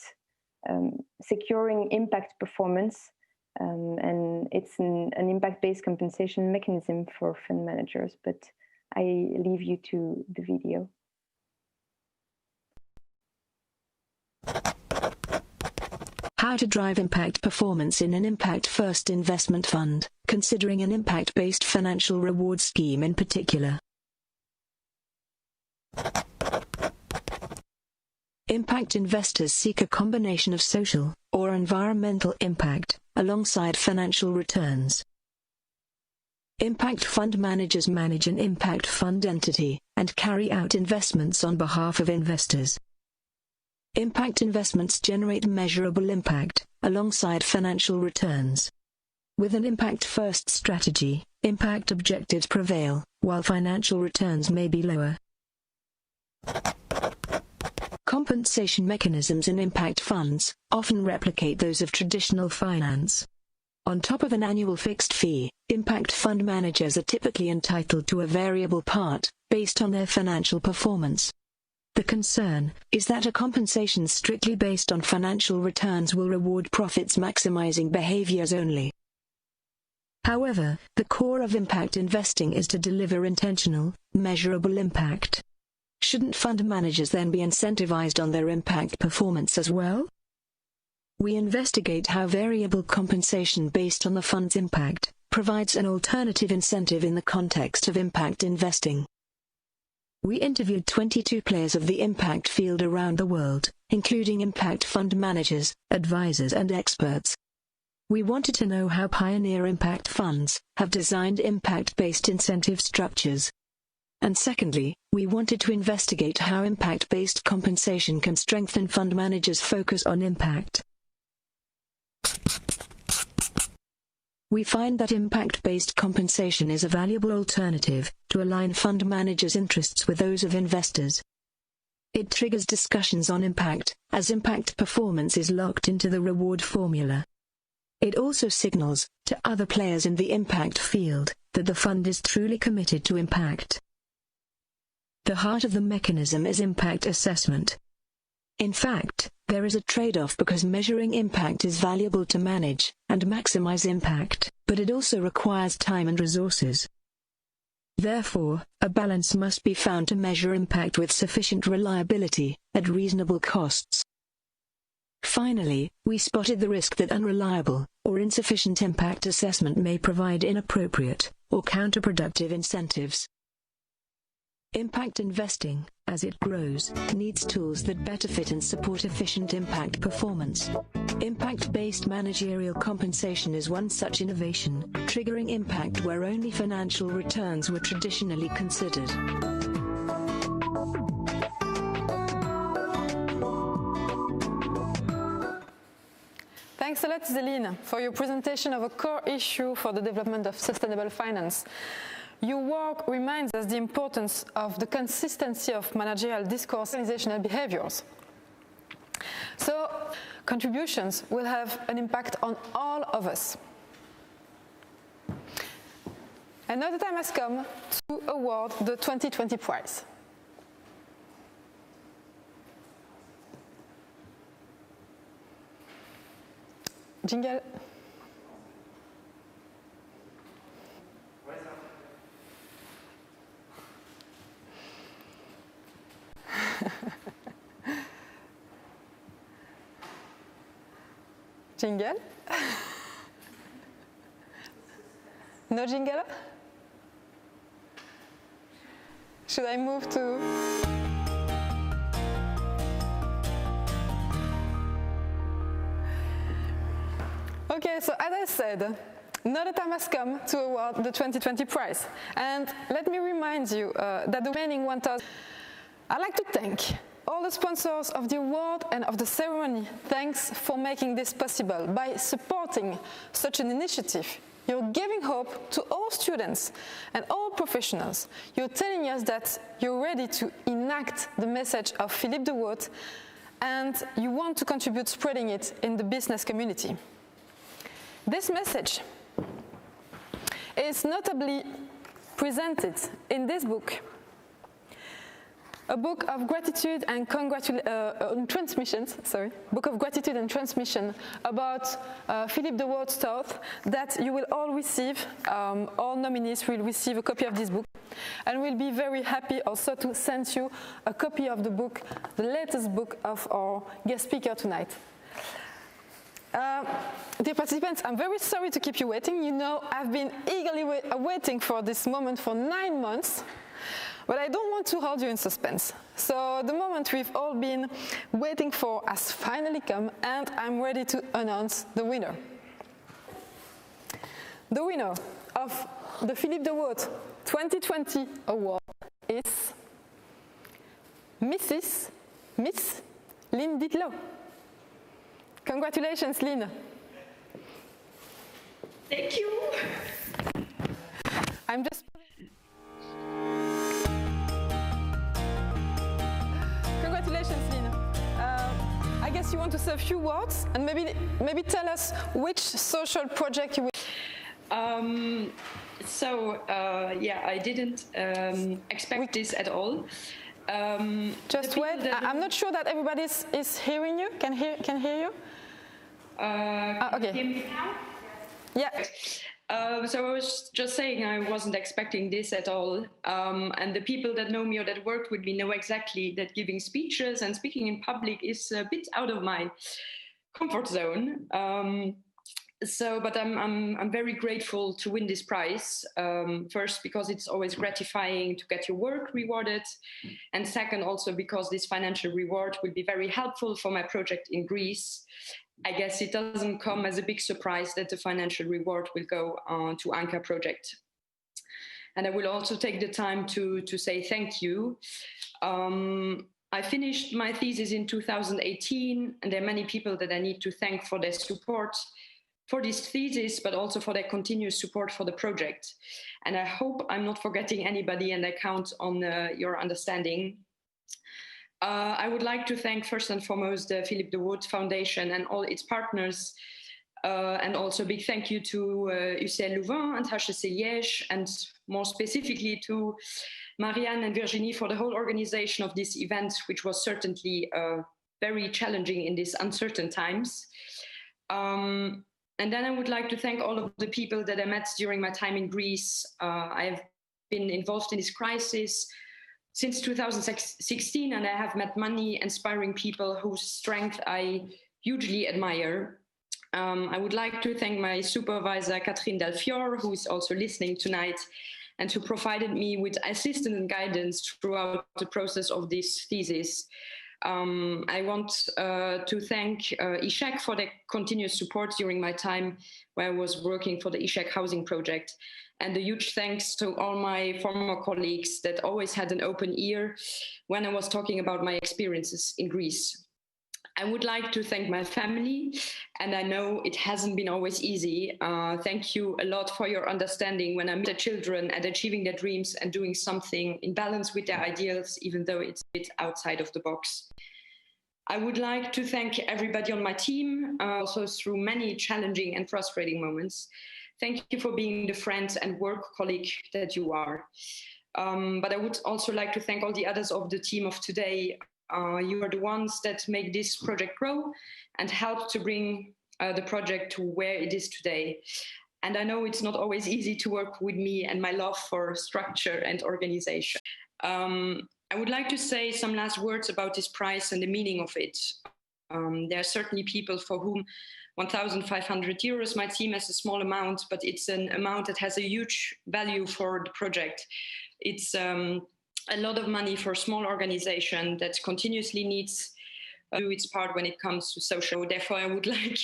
S11: securing impact performance. And it's an impact-based compensation mechanism for fund managers, but I leave you to the video.
S12: How to drive impact performance in an impact-first investment fund, considering an impact-based financial reward scheme in particular. Impact investors seek a combination of social or environmental impact alongside financial returns. Impact fund managers manage an impact fund entity and carry out investments on behalf of investors. Impact investments generate measurable impact alongside financial returns. With an impact-first strategy, impact objectives prevail, while financial returns may be lower. Compensation mechanisms in impact funds often replicate those of traditional finance. On top of an annual fixed fee, impact fund managers are typically entitled to a variable part, based on their financial performance. The concern is that a compensation strictly based on financial returns will reward profits maximizing behaviors only. However, the core of impact investing is to deliver intentional, measurable impact. Shouldn't fund managers then be incentivized on their impact performance as well? We investigate how variable compensation based on the fund's impact provides an alternative incentive in the context of impact investing. We interviewed 22 players of the impact field around the world, including impact fund managers, advisors, and experts. We wanted to know how pioneer impact funds have designed impact-based incentive structures. And secondly, we wanted to investigate how impact-based compensation can strengthen fund managers' focus on impact. We find that impact-based compensation is a valuable alternative to align fund managers' interests with those of investors. It triggers discussions on impact, as impact performance is locked into the reward formula. It also signals, to other players in the impact field, that the fund is truly committed to impact. The heart of the mechanism is impact assessment. In fact, there is a trade-off because measuring impact is valuable to manage and maximize impact, but it also requires time and resources. Therefore, a balance must be found to measure impact with sufficient reliability, at reasonable costs. Finally, we spotted the risk that unreliable or insufficient impact assessment may provide inappropriate or counterproductive incentives. Impact investing, as it grows, needs tools that better fit and support efficient impact performance. Impact-based managerial compensation is one such innovation, triggering impact where only financial returns were traditionally considered.
S1: Thanks a lot, Zéline, for your presentation of a core issue for the development of sustainable finance. Your work reminds us the importance of the consistency of managerial discourse and organizational behaviors. So, contributions will have an impact on all of us. And now the time has come to award the 2020 prize. Jingle. Jingle? No jingle? Should I move to... Okay, so as I said, now the time has come to award the 2020 prize. And let me remind you that the remaining 1,000... I'd like to thank all the sponsors of the award and of the ceremony. Thanks for making this possible. By supporting such an initiative, you're giving hope to all students and all professionals. You're telling us that you're ready to enact the message of Philippe de Woot, and you want to contribute spreading it in the business community. This message is notably presented in this book, a book of gratitude and transmissions, book of gratitude and transmission about Philippe de Woot's thought that you will all receive, all nominees will receive a copy of this book, and we'll be very happy also to send you a copy of the book, the latest book of our guest speaker tonight. Dear participants, I'm very sorry to keep you waiting. You know, I've been eagerly waiting for this moment for 9 months. But I don't want to hold you in suspense. So the moment we've all been waiting for has finally come, and I'm ready to announce the winner. The winner of the Philippe de Woot 2020 award is Miss Lynn Ditlow. Congratulations, Lynn.
S9: Thank you.
S1: I'm just... Congratulations, Lynn. I guess you want to say a few words and maybe tell us which social project you will...
S9: I didn't expect this at all.
S1: Just wait. I'm not sure that everybody is hearing you. Can hear you? Okay.
S9: Hear me now?
S1: Yeah.
S9: So I was just saying I wasn't expecting this at all. And the people that know me or that worked with me know exactly that giving speeches and speaking in public is a bit out of my comfort zone. But I'm very grateful to win this prize. First, because it's always gratifying to get your work rewarded. And second, also because this financial reward will be very helpful for my project in Greece. I guess it doesn't come as a big surprise that the financial reward will go to Anchor project. And I will also take the time to say thank you. I finished my thesis in 2018, and there are many people that I need to thank for their support for this thesis, but also for their continuous support for the project. And I hope I'm not forgetting anybody, and I count on your understanding. I would like to thank first and foremost the Philippe de Woot Foundation and all its partners, and also a big thank you to UCLouvain and HEC Liège, and more specifically to Marianne and Virginie for the whole organization of this event, which was certainly very challenging in these uncertain times. And then I would like to thank all of the people that I met during my time in Greece. I have been involved in this crisis since 2016, and I have met many inspiring people whose strength I hugely admire. I would like to thank my supervisor, Catherine Dalfior, who is also listening tonight, and who provided me with assistance and guidance throughout the process of this thesis. I want to thank HEC for their continuous support during my time where I was working for the HEC housing project. And a huge thanks to all my former colleagues that always had an open ear when I was talking about my experiences in Greece. I would like to thank my family, and I know it hasn't been always easy. Thank you a lot for your understanding when I meet the children and achieving their dreams and doing something in balance with their ideals, even though it's a bit outside of the box. I would like to thank everybody on my team, also through many challenging and frustrating moments. Thank you for being the friend and work colleague that you are. But I would also like to thank all the others of the team of today. You are the ones that make this project grow and help to bring the project to where it is today. And I know it's not always easy to work with me and my love for structure and organization. I would like to say some last words about this prize and the meaning of it. There are certainly people for whom 1,500 euros might seem as a small amount, but it's an amount that has a huge value for the project. It's a lot of money for a small organization that continuously needs to do its part when it comes to social. Therefore, I would like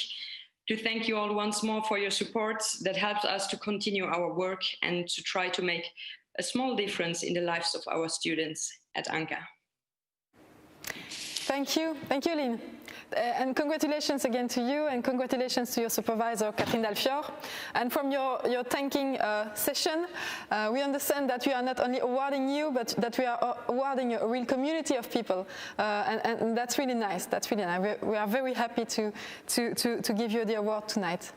S9: to thank you all once more for your support that helps us to continue our work and to try to make a small difference in the lives of our students at ANCA.
S1: Thank you, Lynn. And congratulations again to you, and congratulations to your supervisor, Catherine Dalfior. And from your thanking session, we understand that we are not only awarding you, but that we are awarding a real community of people. And that's really nice. That's really nice. We are very happy to give you the award tonight.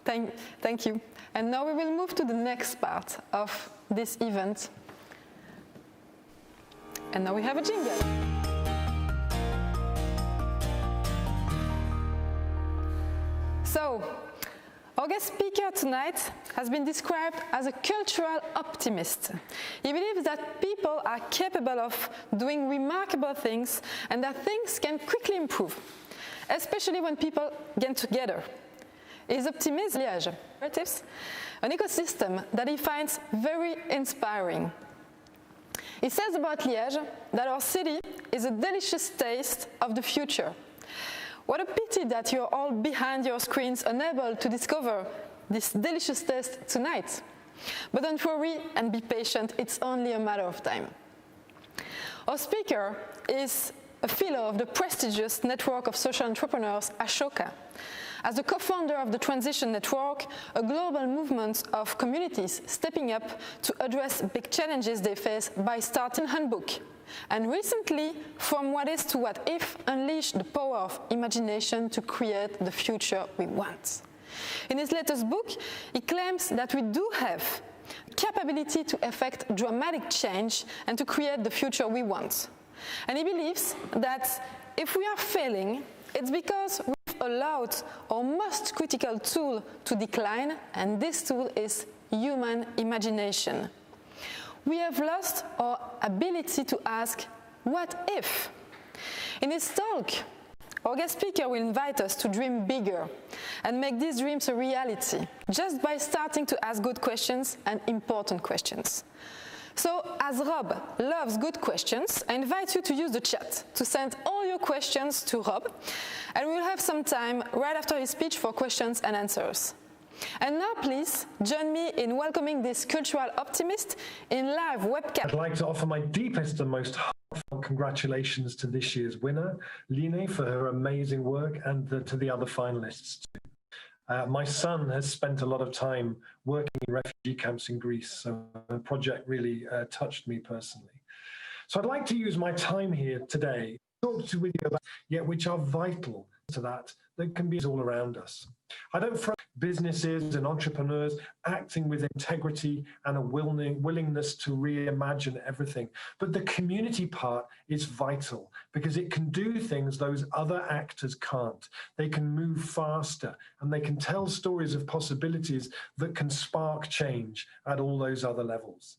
S1: Thank you. And now we will move to the next part of this event. And now we have a jingle. So, our guest speaker tonight has been described as a cultural optimist. He believes that people are capable of doing remarkable things and that things can quickly improve, especially when people get together. His optimism is Liège, an ecosystem that he finds very inspiring. He says about Liège that our city is a delicious taste of the future. What a pity that you're all behind your screens, unable to discover this delicious taste tonight. But don't worry and be patient, it's only a matter of time. Our speaker is a fellow of the prestigious network of social entrepreneurs, Ashoka. As the co-founder of the Transition Network, a global movement of communities stepping up to address big challenges they face by starting a handbook. And recently, From What Is to What If, unleashed the power of imagination to create the future we want. In his latest book, he claims that we do have the capability to effect dramatic change and to create the future we want. And he believes that if we are failing, it's because we've allowed our most critical tool to decline, and this tool is human imagination. We have lost our ability to ask, what if? In his talk, our guest speaker will invite us to dream bigger and make these dreams a reality, just by starting to ask good questions and important questions. So, as Rob loves good questions, I invite you to use the chat to send all your questions to Rob, and we'll have some time right after his speech for questions and answers. And now, please, join me in welcoming this cultural optimist in live webcast.
S13: I'd like to offer my deepest and most heartfelt congratulations to this year's winner, Line, for her amazing work, and to the other finalists. My son has spent a lot of time working in refugee camps in Greece, so the project really touched me personally. So I'd like to use my time here today to talk with you about yet which are vital to that can be all around us. I don't front businesses and entrepreneurs acting with integrity and a willingness to reimagine everything. But the community part is vital because it can do things those other actors can't. They can move faster and they can tell stories of possibilities that can spark change at all those other levels.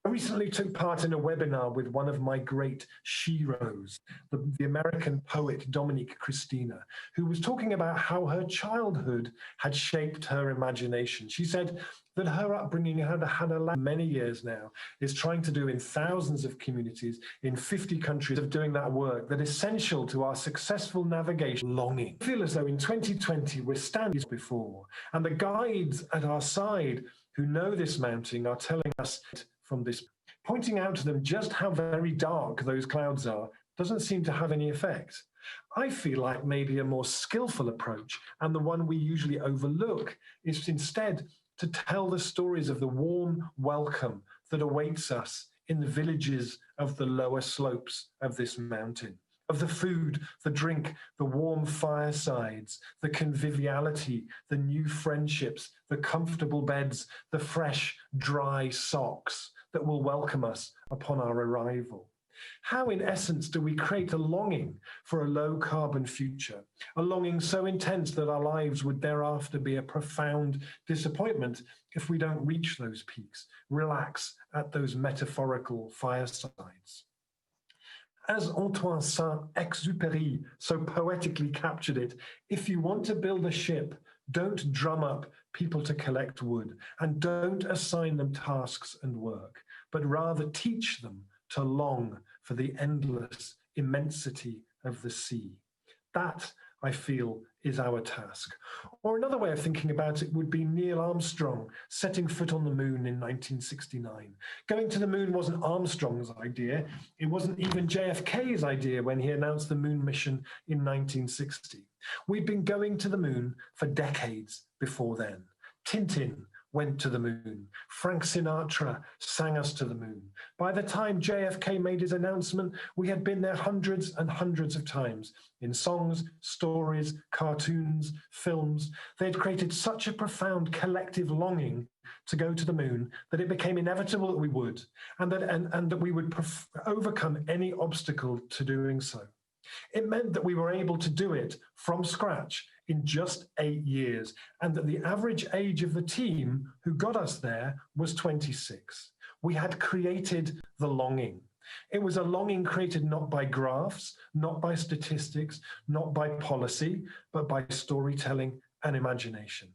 S13: I recently took part in a webinar with one of my great sheroes, the American poet Dominique Christina, who was talking about how her childhood had shaped her imagination. She said that her upbringing had many years now, is trying to do in thousands of communities in 50 countries of doing that work that is essential to our successful navigation longing. I feel as though in 2020 we're standing before, and the guides at our side who know this mountain are telling us from this, pointing out to them just how very dark those clouds are doesn't seem to have any effect. I feel like maybe a more skillful approach, and the one we usually overlook, is instead to tell the stories of the warm welcome that awaits us in the villages of the lower slopes of this mountain, of the food, the drink, the warm firesides, the conviviality, the new friendships, the comfortable beds, the fresh, dry socks that will welcome us upon our arrival. How, in essence, do we create a longing for a low-carbon future, a longing so intense that our lives would thereafter be a profound disappointment if we don't reach those peaks, relax at those metaphorical firesides? As Antoine Saint-Exupéry so poetically captured it, if you want to build a ship, don't drum up people to collect wood, and don't assign them tasks and work, but rather teach them to long for the endless immensity of the sea. That, I feel, is our task. Or another way of thinking about it would be Neil Armstrong setting foot on the moon in 1969. Going to the moon wasn't Armstrong's idea. It wasn't even JFK's idea when he announced the moon mission in 1960. We'd been going to the moon for decades before then. Tintin went to the moon. Frank Sinatra sang us to the moon. By the time JFK made his announcement, we had been there hundreds and hundreds of times in songs, stories, cartoons, films. They had created such a profound collective longing to go to the moon that it became inevitable that we would, and that we would overcome any obstacle to doing so. It meant that we were able to do it from scratch in just 8 years, and that the average age of the team who got us there was 26. We had created the longing. It was a longing created not by graphs, not by statistics, not by policy, but by storytelling and imagination.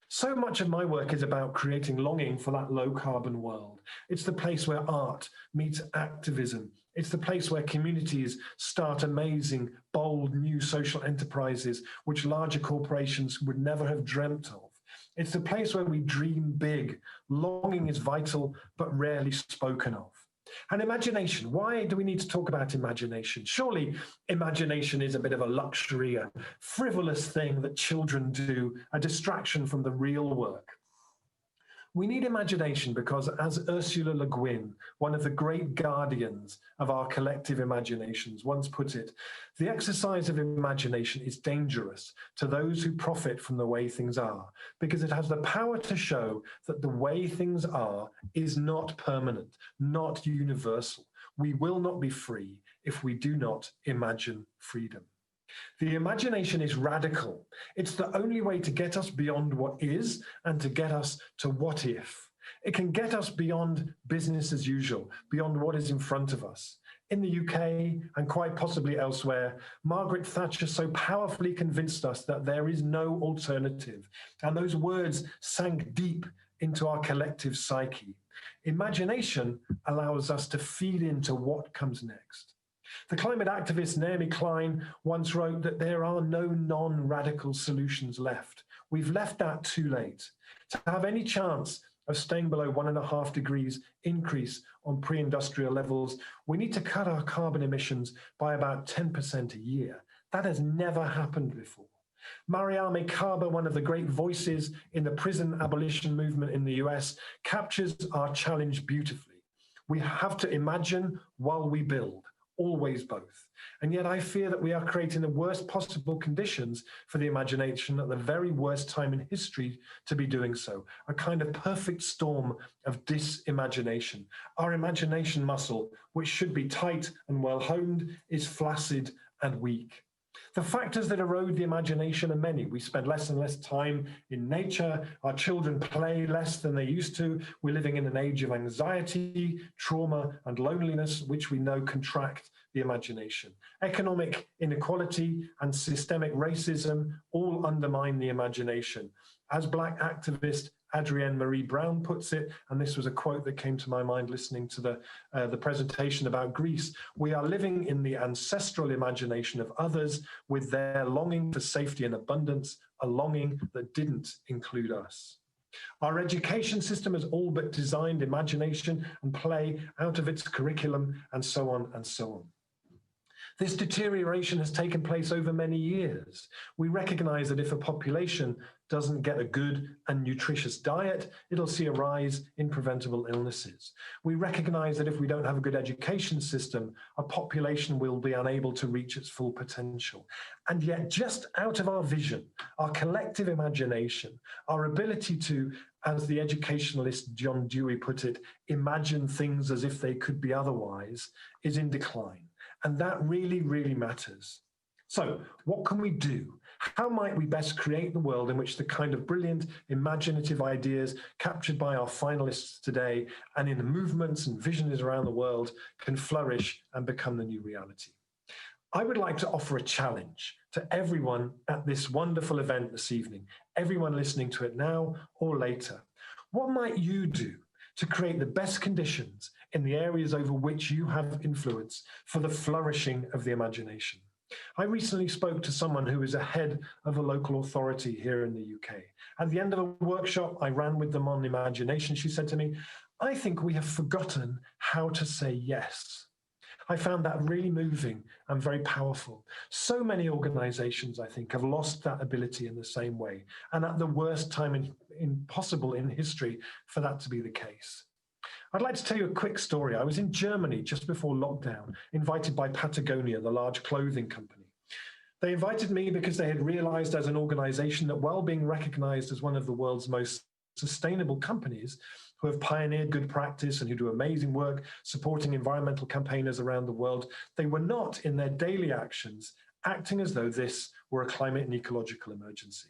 S13: So much of my work is about creating longing for that low-carbon world. It's the place where art meets activism. It's the place where communities start amazing, bold, new social enterprises which larger corporations would never have dreamt of. It's the place where we dream big. Longing is vital, but rarely spoken of. And imagination, why do we need to talk about imagination? Surely imagination is a bit of a luxury, a frivolous thing that children do, a distraction from the real work. We need imagination because, as Ursula Le Guin, one of the great guardians of our collective imaginations, once put it, the exercise of imagination is dangerous to those who profit from the way things are, because it has the power to show that the way things are is not permanent, not universal. We will not be free if we do not imagine freedom. The imagination is radical. It's the only way to get us beyond what is and to get us to what if. It can get us beyond business as usual, beyond what is in front of us. In the UK, and quite possibly elsewhere, Margaret Thatcher so powerfully convinced us that there is no alternative, and those words sank deep into our collective psyche. Imagination allows us to feed into what comes next. The climate activist Naomi Klein once wrote that there are no non-radical solutions left. We've left that too late. To have any chance of staying below 1.5 degrees increase on pre-industrial levels, we need to cut our carbon emissions by about 10% a year. That has never happened before. Mariame Kaba, one of the great voices in the prison abolition movement in the US, captures our challenge beautifully. We have to imagine while we build, always both. And yet I fear that we are creating the worst possible conditions for the imagination at the very worst time in history to be doing so, a kind of perfect storm of disimagination. Our imagination muscle, which should be tight and well honed, is flaccid and weak. The factors that erode the imagination are many. We spend less and less time in nature. Our children play less than they used to. We're living in an age of anxiety, trauma, and loneliness, which we know contract the imagination. Economic inequality and systemic racism all undermine the imagination. As Black activist Adrienne Marie Brown puts it, and this was a quote that came to my mind listening to the presentation about Greece, we are living in the ancestral imagination of others with their longing for safety and abundance, a longing that didn't include us. Our education system has all but designed imagination and play out of its curriculum, and so on and so on. This deterioration has taken place over many years. We recognize that if a population doesn't get a good and nutritious diet, it'll see a rise in preventable illnesses. We recognize that if we don't have a good education system, a population will be unable to reach its full potential. And yet, just out of our vision, our collective imagination, our ability to, as the educationalist John Dewey put it, imagine things as if they could be otherwise, is in decline. And that really, really matters. So what can we do? How might we best create the world in which the kind of brilliant, imaginative ideas captured by our finalists today and in the movements and visionaries around the world can flourish and become the new reality? I would like to offer a challenge to everyone at this wonderful event this evening, everyone listening to it now or later. What might you do to create the best conditions in the areas over which you have influence for the flourishing of the imagination? I recently spoke to someone who is a head of a local authority here in the UK. At the end of a workshop I ran with them on imagination, she said to me, "I think we have forgotten how to say yes." I found that really moving and very powerful. So many organizations, I think, have lost that ability in the same way, and at the worst time possible in history for that to be the case. I'd like to tell you a quick story. I was in Germany just before lockdown, invited by Patagonia, the large clothing company. They invited me because they had realized as an organization that while being recognized as one of the world's most sustainable companies, who have pioneered good practice and who do amazing work supporting environmental campaigners around the world, they were not in their daily actions acting as though this were a climate and ecological emergency.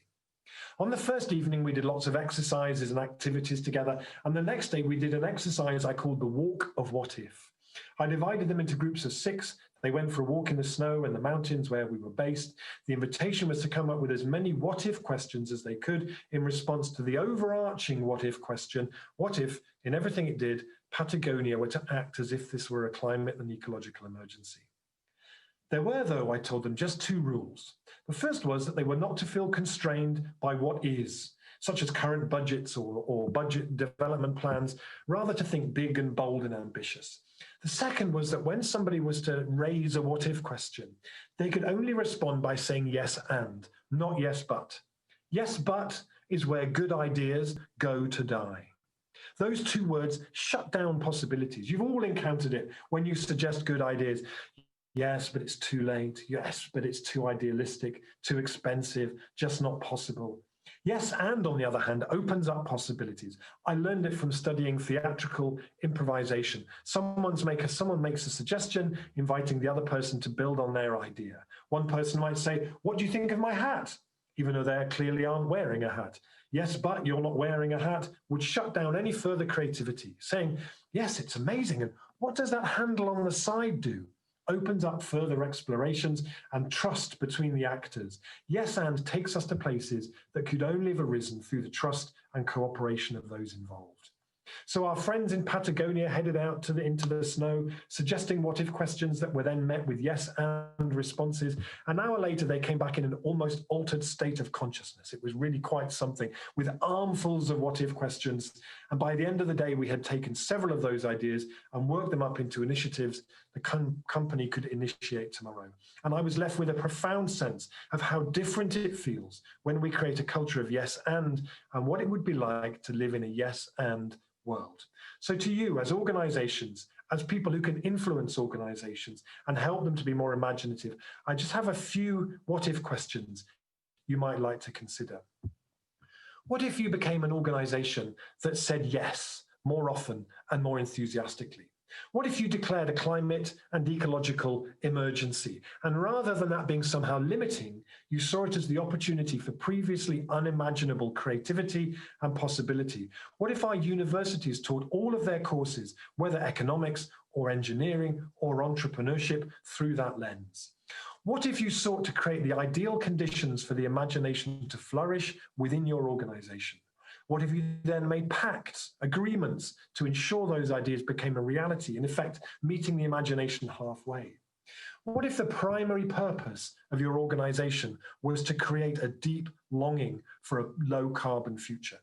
S13: On the first evening, we did lots of exercises and activities together. And the next day, we did an exercise I called the Walk of What If. I divided them into groups of 6. They went for a walk in the snow and the mountains where we were based. The invitation was to come up with as many what if questions as they could in response to the overarching what if question. What if, in everything it did, Patagonia were to act as if this were a climate and ecological emergency? There were, though, I told them, just 2 rules. The first was that they were not to feel constrained by what is, such as current budgets or budget development plans, rather to think big and bold and ambitious. The second was that when somebody was to raise a what-if question, they could only respond by saying yes and, not yes but. Yes but is where good ideas go to die. Those 2 words shut down possibilities. You've all encountered it when you suggest good ideas. Yes, but it's too late. Yes, but it's too idealistic, too expensive, just not possible. Yes, and on the other hand, opens up possibilities. I learned it from studying theatrical improvisation. Someone makes a suggestion, inviting the other person to build on their idea. One person might say, "What do you think of my hat?" Even though they clearly aren't wearing a hat. Yes, but you're not wearing a hat would shut down any further creativity. Saying, "Yes, it's amazing. And what does that handle on the side do?" opens up further explorations and trust between the actors. Yes, and takes us to places that could only have arisen through the trust and cooperation of those involved. So our friends in Patagonia headed out into the snow, suggesting what-if questions that were then met with yes and responses. An hour later, they came back in an almost altered state of consciousness. It was really quite something, with armfuls of what-if questions. And by the end of the day, we had taken several of those ideas and worked them up into initiatives the company could initiate tomorrow. And I was left with a profound sense of how different it feels when we create a culture of yes and what it would be like to live in a yes and world. So to you, as organizations, as people who can influence organizations and help them to be more imaginative, I just have a few what-if questions you might like to consider. What if you became an organization that said yes more often and more enthusiastically? What if you declared a climate and ecological emergency, and rather than that being somehow limiting, you saw it as the opportunity for previously unimaginable creativity and possibility? What if our universities taught all of their courses, whether economics or engineering or entrepreneurship, through that lens? What if you sought to create the ideal conditions for the imagination to flourish within your organization? What if you then made pacts, agreements to ensure those ideas became a reality, in effect, meeting the imagination halfway? What if the primary purpose of your organization was to create a deep longing for a low carbon future?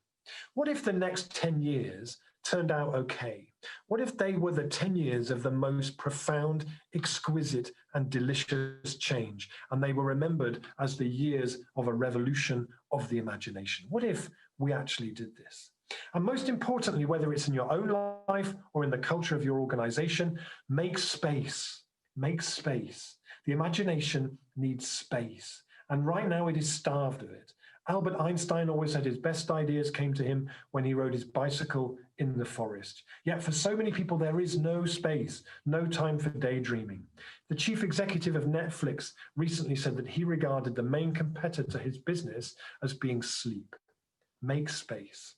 S13: What if the next 10 years turned out okay? What if they were the 10 years of the most profound, exquisite, and delicious change, and they were remembered as the years of a revolution of the imagination? What if we actually did this? And most importantly, whether it's in your own life or in the culture of your organization, make space. Make space. The imagination needs space. And right now it is starved of it. Albert Einstein always said his best ideas came to him when he rode his bicycle in the forest. Yet for so many people, there is no space, no time for daydreaming. The chief executive of Netflix recently said that he regarded the main competitor to his business as being sleep. Make space.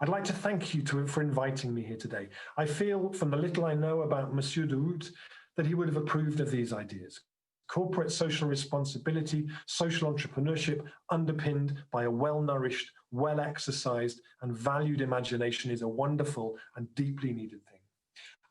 S13: I'd like to thank you for inviting me here today. I feel, from the little I know about Monsieur de Woot, that he would have approved of these ideas. Corporate social responsibility, social entrepreneurship, underpinned by a well-nourished, well-exercised, and valued imagination is a wonderful and deeply needed thing.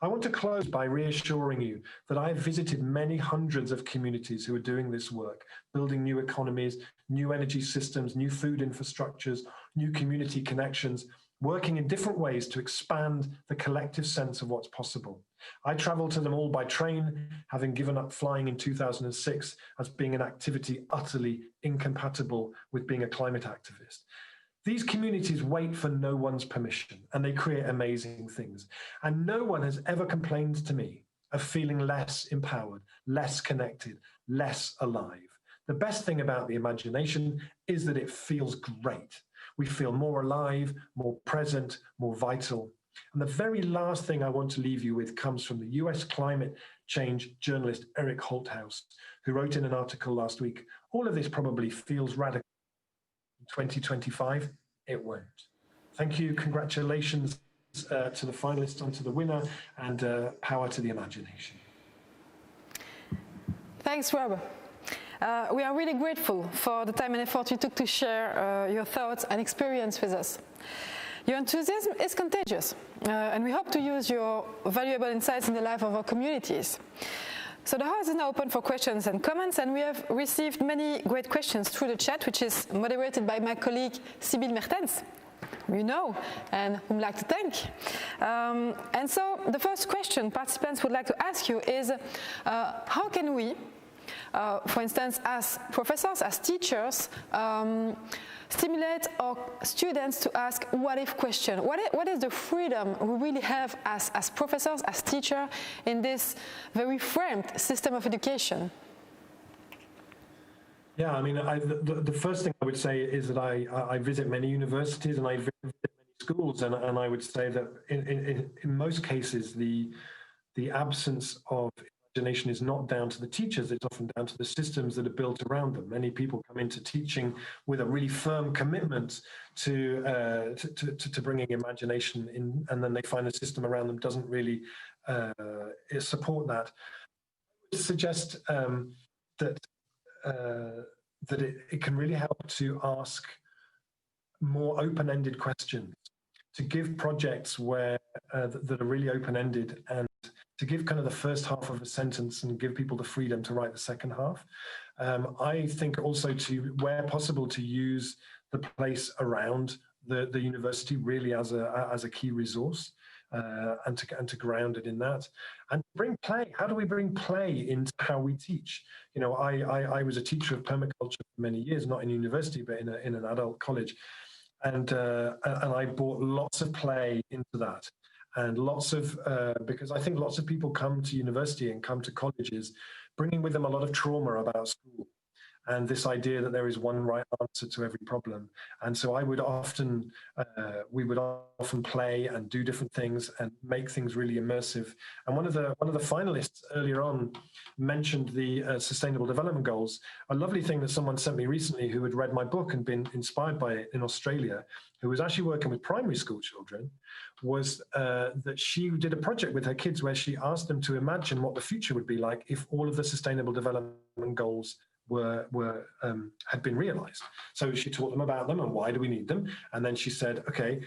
S13: I want to close by reassuring you that I have visited many hundreds of communities who are doing this work, building new economies, new energy systems, new food infrastructures, new community connections, working in different ways to expand the collective sense of what's possible. I traveled to them all by train, having given up flying in 2006 as being an activity utterly incompatible with being a climate activist. These communities wait for no one's permission, and they create amazing things. And no one has ever complained to me of feeling less empowered, less connected, less alive. The best thing about the imagination is that it feels great. We feel more alive, more present, more vital. And the very last thing I want to leave you with comes from the US climate change journalist Eric Holthaus, who wrote in an article last week, all of this probably feels radical. In 2025, it won't. Thank you. Congratulations to the finalists and to the winner, and power to the imagination.
S1: Thanks, Rob. We are really grateful for the time and effort you took to share your thoughts and experience with us. Your enthusiasm is contagious, and we hope to use your valuable insights in the life of our communities. So the house is now open for questions and comments, and we have received many great questions through the chat, which is moderated by my colleague Sibylle Mertens, you know, and whom I'd like to thank. And so the first question participants would like to ask you is, how can we, for instance, as professors, as teachers, stimulate our students to ask what-if question? What is the freedom we really have as professors, as teachers, in this very framed system of education?
S13: Yeah, I mean, the first thing I would say is that I visit many universities and I visit many schools, and I would say that in most cases, the absence of imagination is not down to the teachers, it's often down to the systems that are built around them. Many people come into teaching with a really firm commitment to bringing imagination in, and then they find the system around them doesn't really support that. I would suggest that it can really help to ask more open-ended questions, to give projects where that are really open-ended, and to give kind of the first half of a sentence and give people the freedom to write the second half. I think also to, where possible, to use the place around the university really as a key resource, and to ground it in that, and bring play. How do we bring play into how we teach? You know, I was a teacher of permaculture for many years, not in university, but in an adult college, and I brought lots of play into that, and lots of because I think lots of people come to university and come to colleges bringing with them a lot of trauma about school, and this idea that there is one right answer to every problem. And so I would often, we would often play and do different things and make things really immersive. And one of the finalists earlier on mentioned the Sustainable Development Goals. A lovely thing that someone sent me recently, who had read my book and been inspired by it in Australia, who was actually working with primary school children, was that she did a project with her kids where she asked them to imagine what the future would be like if all of the Sustainable Development Goals had been realized. So she taught them about them and why do we need them, and then she said, okay,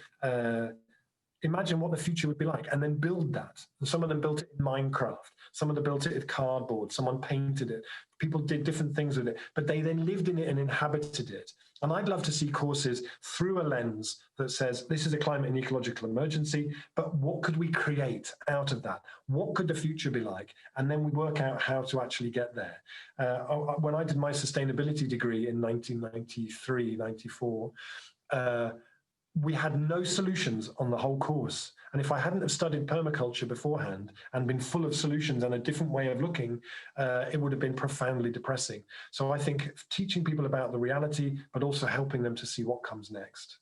S13: imagine what the future would be like, and then build that. And some of them built it in Minecraft, some of them built it with cardboard, someone painted it, people did different things with it, but they then lived in it and inhabited it. And I'd love to see courses through a lens that says, this is a climate and ecological emergency, but what could we create out of that? What could the future be like? And then we work out how to actually get there. When I did my sustainability degree in 1993, 94, we had no solutions on the whole course. And if I hadn't have studied permaculture beforehand and been full of solutions and a different way of looking, it would have been profoundly depressing. So I think teaching people about the reality, but also helping them to see what comes next.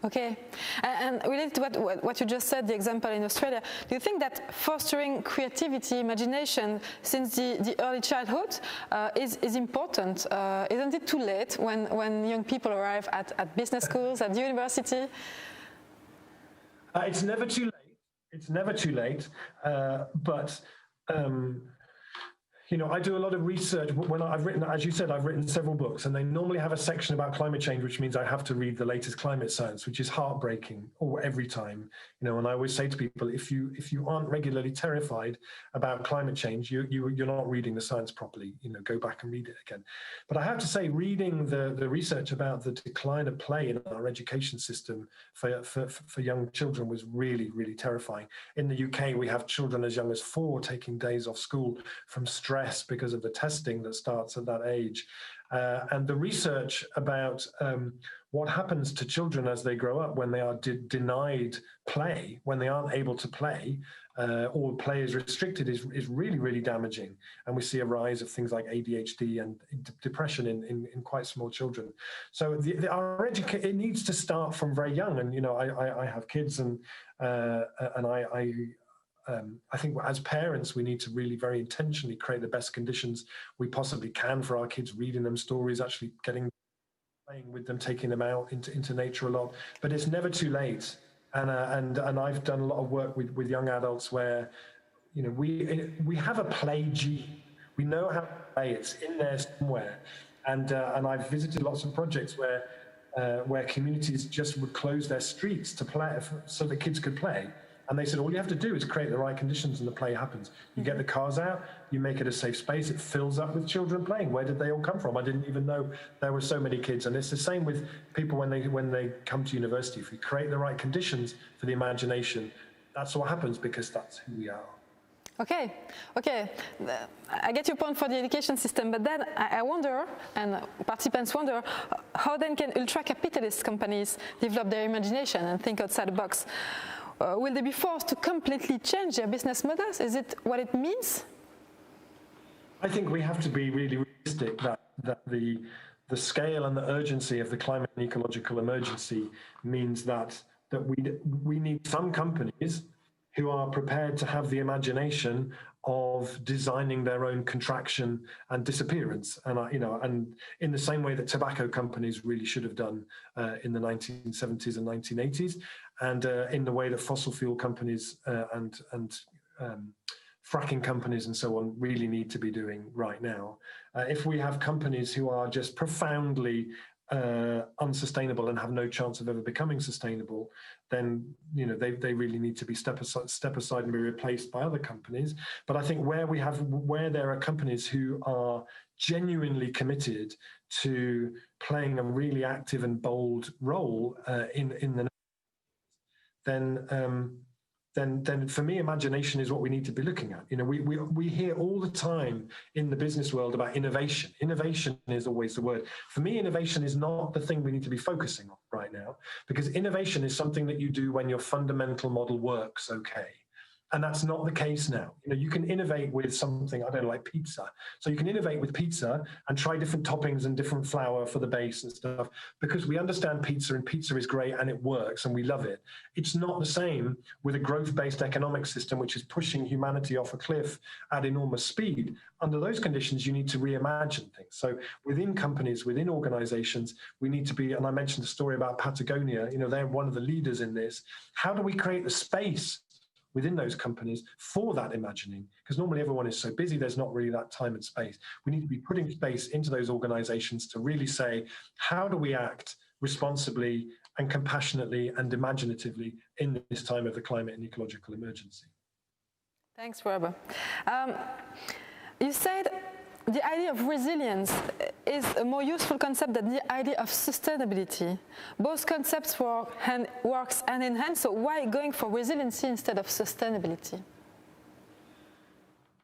S1: Okay, and related to what you just said, the example in Australia, do you think that fostering creativity, imagination since the early childhood is important? Isn't it too late when young people arrive at business schools, at university?
S13: It's never too late. It's never too late, but you know, I do a lot of research. When I've written, as you said, I've written several books, and they normally have a section about climate change, which means I have to read the latest climate science, which is heartbreaking every time. You know, and I always say to people, if you aren't regularly terrified about climate change, you're not reading the science properly. You know, go back and read it again. But I have to say, reading the research about the decline of play in our education system for young children was really, really terrifying. In the UK, we have children as young as 4 taking days off school from stress because of the testing that starts at that age. And the research about what happens to children as they grow up when they are denied play, when they aren't able to play, or play is restricted, is really, really damaging. And we see a rise of things like ADHD and depression in quite small children. So our education, it needs to start from very young. And, you know, I have kids, and I think as parents, we need to really very intentionally create the best conditions we possibly can for our kids, reading them stories, actually playing with them, taking them out into nature a lot. But it's never too late. And I've done a lot of work with young adults where, you know, we have a play gene. We know how to play. It's in there somewhere. And I've visited lots of projects where communities just would close their streets to play so the kids could play. And they said, all you have to do is create the right conditions and the play happens. You get the cars out, you make it a safe space, it fills up with children playing. Where did they all come from? I didn't even know there were so many kids. And it's the same with people when they come to university. If we create the right conditions for the imagination, that's what happens, because that's who we are.
S1: Okay. I get your point for the education system, but then I wonder, and participants wonder, how then can ultra-capitalist companies develop their imagination and think outside the box? Will they be forced to completely change their business models? Is it what it means?
S13: I think we have to be really realistic that the scale and the urgency of the climate and ecological emergency means that we need some companies who are prepared to have the imagination of designing their own contraction and disappearance, and and in the same way that tobacco companies really should have done in the 1970s and 1980s, and in the way that fossil fuel companies and fracking companies and so on really need to be doing right now. If we have companies who are just profoundly unsustainable and have no chance of ever becoming sustainable, then they really need to be step aside and be replaced by other companies. But I think where there are companies who are genuinely committed to playing a really active and bold role in the then for me, imagination is what we need to be looking at. We hear all the time in the business world about innovation. Innovation is always the word. For me, innovation is not the thing we need to be focusing on right now, because innovation is something that you do when your fundamental model works okay. And that's not the case now. You can innovate with something, I don't know, like pizza. So you can innovate with pizza and try different toppings and different flour for the base and stuff, because we understand pizza and pizza is great and it works and we love it. It's not the same with a growth-based economic system, which is pushing humanity off a cliff at enormous speed. Under those conditions, you need to reimagine things. So within companies, within organizations, we need to be, and I mentioned the story about Patagonia, they're one of the leaders in this. How do we create the space within those companies for that imagining? Because normally everyone is so busy, there's not really that time and space. We need to be putting space into those organizations to really say, how do we act responsibly and compassionately and imaginatively in this time of the climate and ecological emergency?
S1: Thanks, Robert. You said the idea of resilience is a more useful concept than the idea of sustainability. Both concepts works hand in hand, so why going for resiliency instead of sustainability?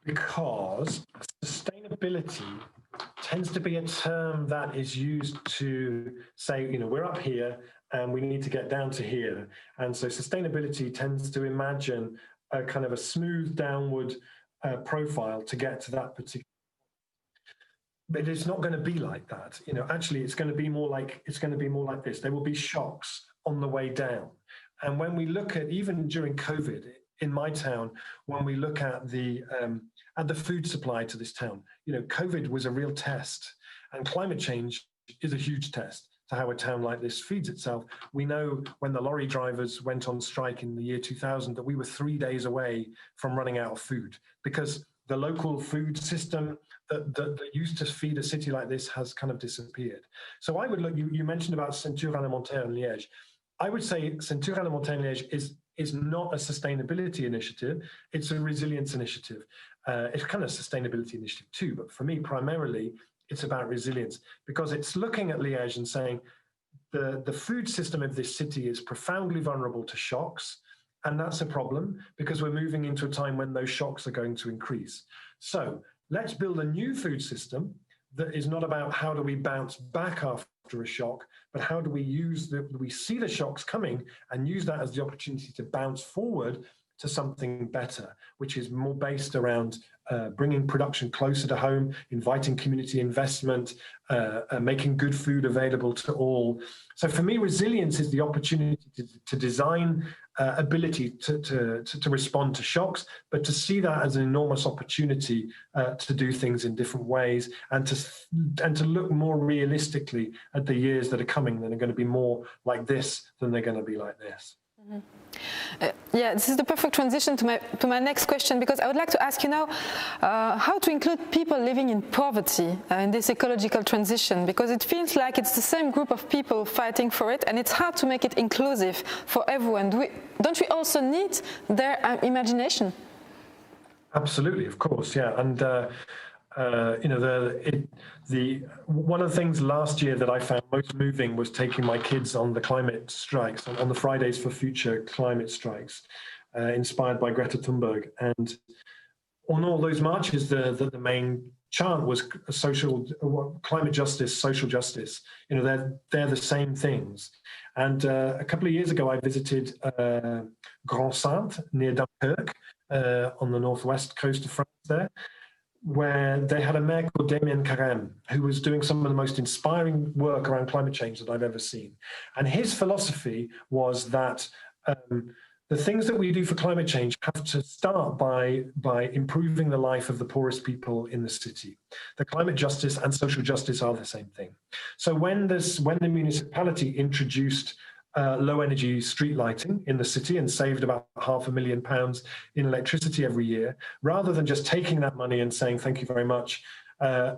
S13: Because sustainability tends to be a term that is used to say, we're up here and we need to get down to here. And so sustainability tends to imagine a kind of a smooth downward profile to get to that particular. But it's not going to be like that. Actually, it's going to be more like this. There will be shocks on the way down. And when we look at, even during COVID in my town, when we look at the food supply to this town, COVID was a real test, and climate change is a huge test to how a town like this feeds itself. We know when the lorry drivers went on strike in the year 2000 that we were 3 days away from running out of food, because the local food system that used to feed a city like this has kind of disappeared. So I would look, you mentioned about Ceinture Alimentaire in Liège. I would say Ceinture Alimentaire in Liège is not a sustainability initiative, it's a resilience initiative. It's kind of a sustainability initiative too, but for me, primarily, it's about resilience, because it's looking at Liège and saying the food system of this city is profoundly vulnerable to shocks. And that's a problem, because we're moving into a time when those shocks are going to increase. So let's build a new food system that is not about how do we bounce back after a shock, but how do we we see the shocks coming and use that as the opportunity to bounce forward to something better, which is more based around bringing production closer to home, inviting community investment, making good food available to all. So for me, resilience is the opportunity to design ability to respond to shocks, but to see that as an enormous opportunity to do things in different ways, and to look more realistically at the years that are coming, that are going to be more like this than they're going to be like this.
S1: Mm-hmm. Yeah, this is the perfect transition to my next question, because I would like to ask you now how to include people living in poverty in this ecological transition, because it feels like it's the same group of people fighting for it, and it's hard to make it inclusive for everyone. Don't we also need their imagination?
S13: Absolutely, of course, yeah. And one of the things last year that I found most moving was taking my kids on the climate strikes, on the Fridays for Future climate strikes, inspired by Greta Thunberg. And on all those marches, the main chant was climate justice, social justice. They're the same things. And a couple of years ago, I visited Grand Sainte near Dunkirk on the northwest coast of France there, where they had a mayor called Damien Carême, who was doing some of the most inspiring work around climate change that I've ever seen. And his philosophy was that the things that we do for climate change have to start by improving the life of the poorest people in the city. The climate justice and social justice are the same thing. So when the municipality introduced low energy street lighting in the city and saved about £500,000 in electricity every year, rather than just taking that money and saying thank you very much,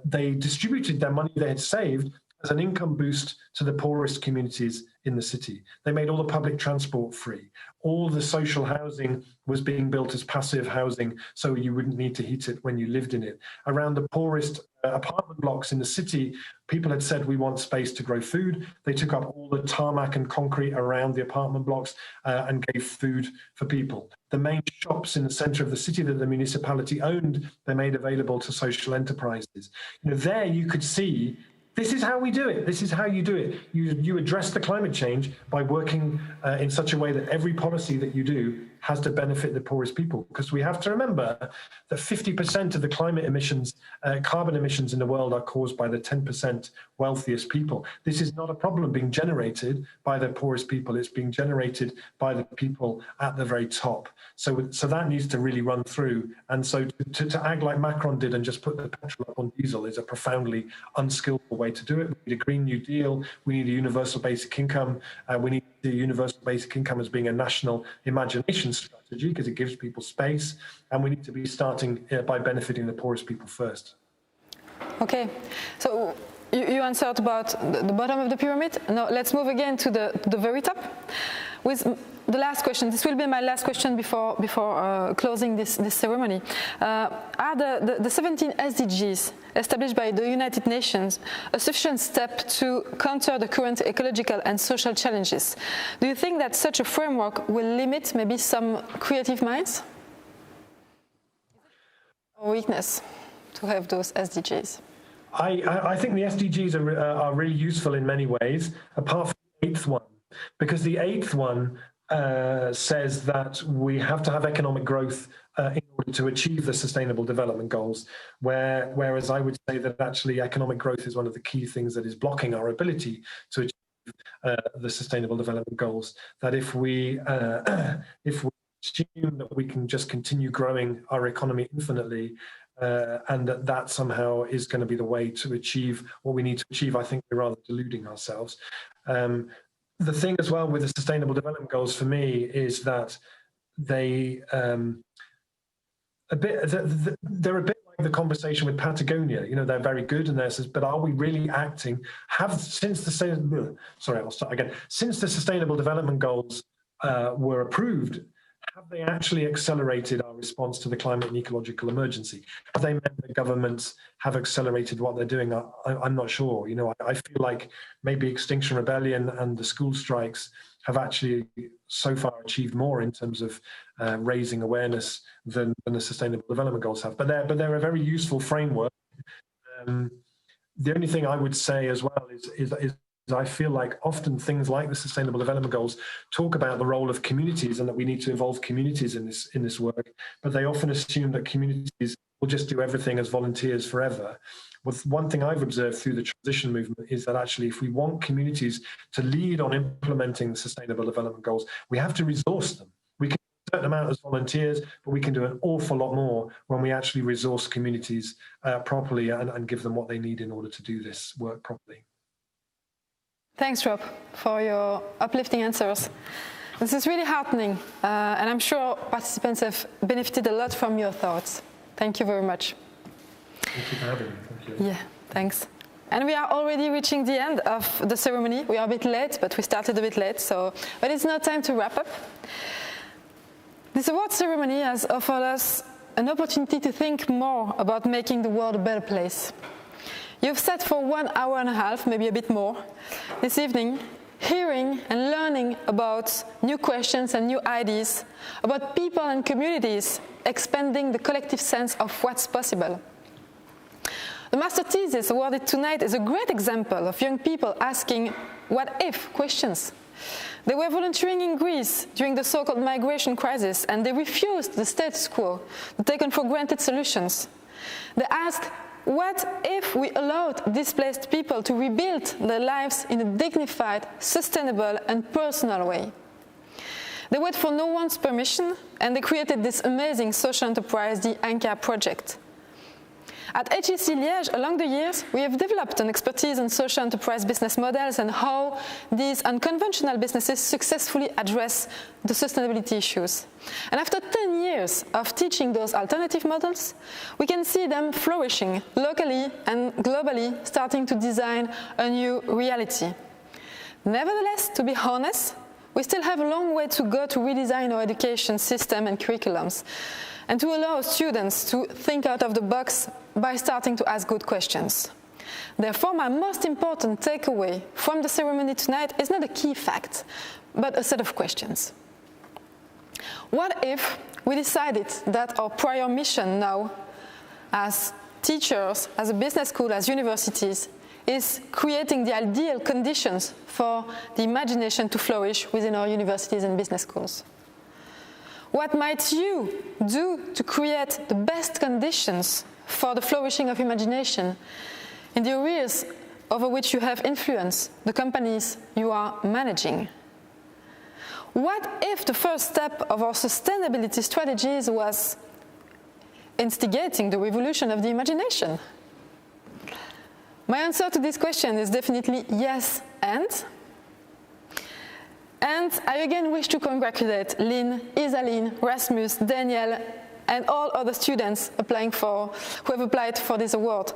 S13: they distributed their money they had saved as an income boost to the poorest communities in the city. They made all the public transport free. All the social housing was being built as passive housing, so you wouldn't need to heat it when you lived in it. Around the poorest apartment blocks in the city, people had said, we want space to grow food. They took up all the tarmac and concrete around the apartment blocks and gave food for people. The main shops in the center of the city that the municipality owned, they made available to social enterprises. There you could see, this is how we do it. This is how you do it. You address the climate change by working in such a way that every policy that you do has to benefit the poorest people. Because we have to remember that 50% of the climate emissions, carbon emissions in the world are caused by the 10% wealthiest people. This is not a problem being generated by the poorest people. It's being generated by the people at the very top. So that needs to really run through. And so to act like Macron did and just put the petrol up on diesel is a profoundly unskillful way to do it. We need a Green New Deal. We need a universal basic income. We need the universal basic income as being a national imagination strategy because it gives people space. And we need to be starting by benefiting the poorest people first.
S1: Okay, so you answered about the bottom of the pyramid. Now let's move again to the very top with the last question. This will be my last question before closing this ceremony. Are the 17 SDGs established by the United Nations a sufficient step to counter the current ecological and social challenges? Do you think that such a framework will limit maybe some creative minds? Or weakness to have those SDGs?
S13: I think the SDGs are really useful in many ways, apart from the 8th one, because the 8th one says that we have to have economic growth in order to achieve the Sustainable Development Goals, whereas I would say that actually economic growth is one of the key things that is blocking our ability to achieve the Sustainable Development Goals. That if we assume that we can just continue growing our economy infinitely, and that somehow is going to be the way to achieve what we need to achieve, I think we're rather deluding ourselves. The thing as well with the Sustainable Development Goals for me is that they're a bit like the conversation with Patagonia. They're very good and but are we really acting? Since the Sustainable Development Goals were approved, have they actually accelerated our response to the climate and ecological emergency? Have they meant that governments have accelerated what they're doing? I'm not sure. I feel like maybe Extinction Rebellion and the school strikes have actually so far achieved more in terms of raising awareness than the Sustainable Development Goals have. But they're a very useful framework. The only thing I would say as well is I feel like often things like the Sustainable Development Goals talk about the role of communities and that we need to involve communities in this work, but they often assume that communities will just do everything as volunteers forever. One thing I've observed through the transition movement is that actually if we want communities to lead on implementing the Sustainable Development Goals, we have to resource them. We can do a certain amount as volunteers, but we can do an awful lot more when we actually resource communities properly and give them what they need in order to do this work properly.
S1: Thanks, Rob, for your uplifting answers. This is really heartening, and I'm sure participants have benefited a lot from your thoughts. Thank you very much.
S13: Thank you for having me. Thank you.
S1: Yeah, thanks. And we are already reaching the end of the ceremony. We are a bit late, but we started a bit late, but it's now time to wrap up. This award ceremony has offered us an opportunity to think more about making the world a better place. You've sat for 1 hour and a half, maybe a bit more, this evening, hearing and learning about new questions and new ideas, about people and communities expanding the collective sense of what's possible. The master thesis awarded tonight is a great example of young people asking what-if questions. They were volunteering in Greece during the so-called migration crisis, and they refused the status quo, the taken-for-granted solutions. They asked, what if we allowed displaced people to rebuild their lives in a dignified, sustainable, and personal way? They wait for no one's permission, and they created this amazing social enterprise, the Anka Project. At HEC Liège, along the years, we have developed an expertise in social enterprise business models and how these unconventional businesses successfully address the sustainability issues. And after 10 years of teaching those alternative models, we can see them flourishing locally and globally, starting to design a new reality. Nevertheless, to be honest, we still have a long way to go to redesign our education system and curriculums, and to allow students to think out of the box by starting to ask good questions. Therefore, my most important takeaway from the ceremony tonight is not a key fact, but a set of questions. What if we decided that our prior mission now, as teachers, as a business school, as universities, is creating the ideal conditions for the imagination to flourish within our universities and business schools? What might you do to create the best conditions for the flourishing of imagination in the areas over which you have influence, the companies you are managing? What if the first step of our sustainability strategies was instigating the revolution of the imagination? My answer to this question is definitely yes, and I again wish to congratulate Lynn, Isaline, Rasmus, Daniel, and all other students who have applied for this award.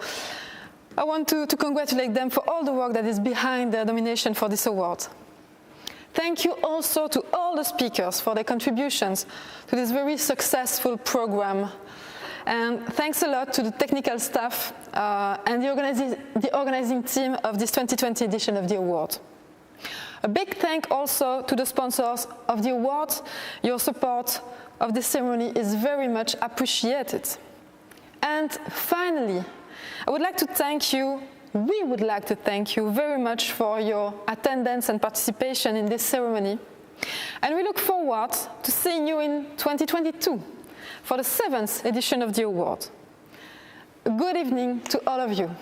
S1: I want to congratulate them for all the work that is behind their nomination for this award. Thank you also to all the speakers for their contributions to this very successful program. And thanks a lot to the technical staff and the organizing team of this 2020 edition of the award. A big thank also to the sponsors of the award. Your support of this ceremony is very much appreciated. And finally, we would like to thank you very much for your attendance and participation in this ceremony. And we look forward to seeing you in 2022 for the 7th edition of the award. Good evening to all of you.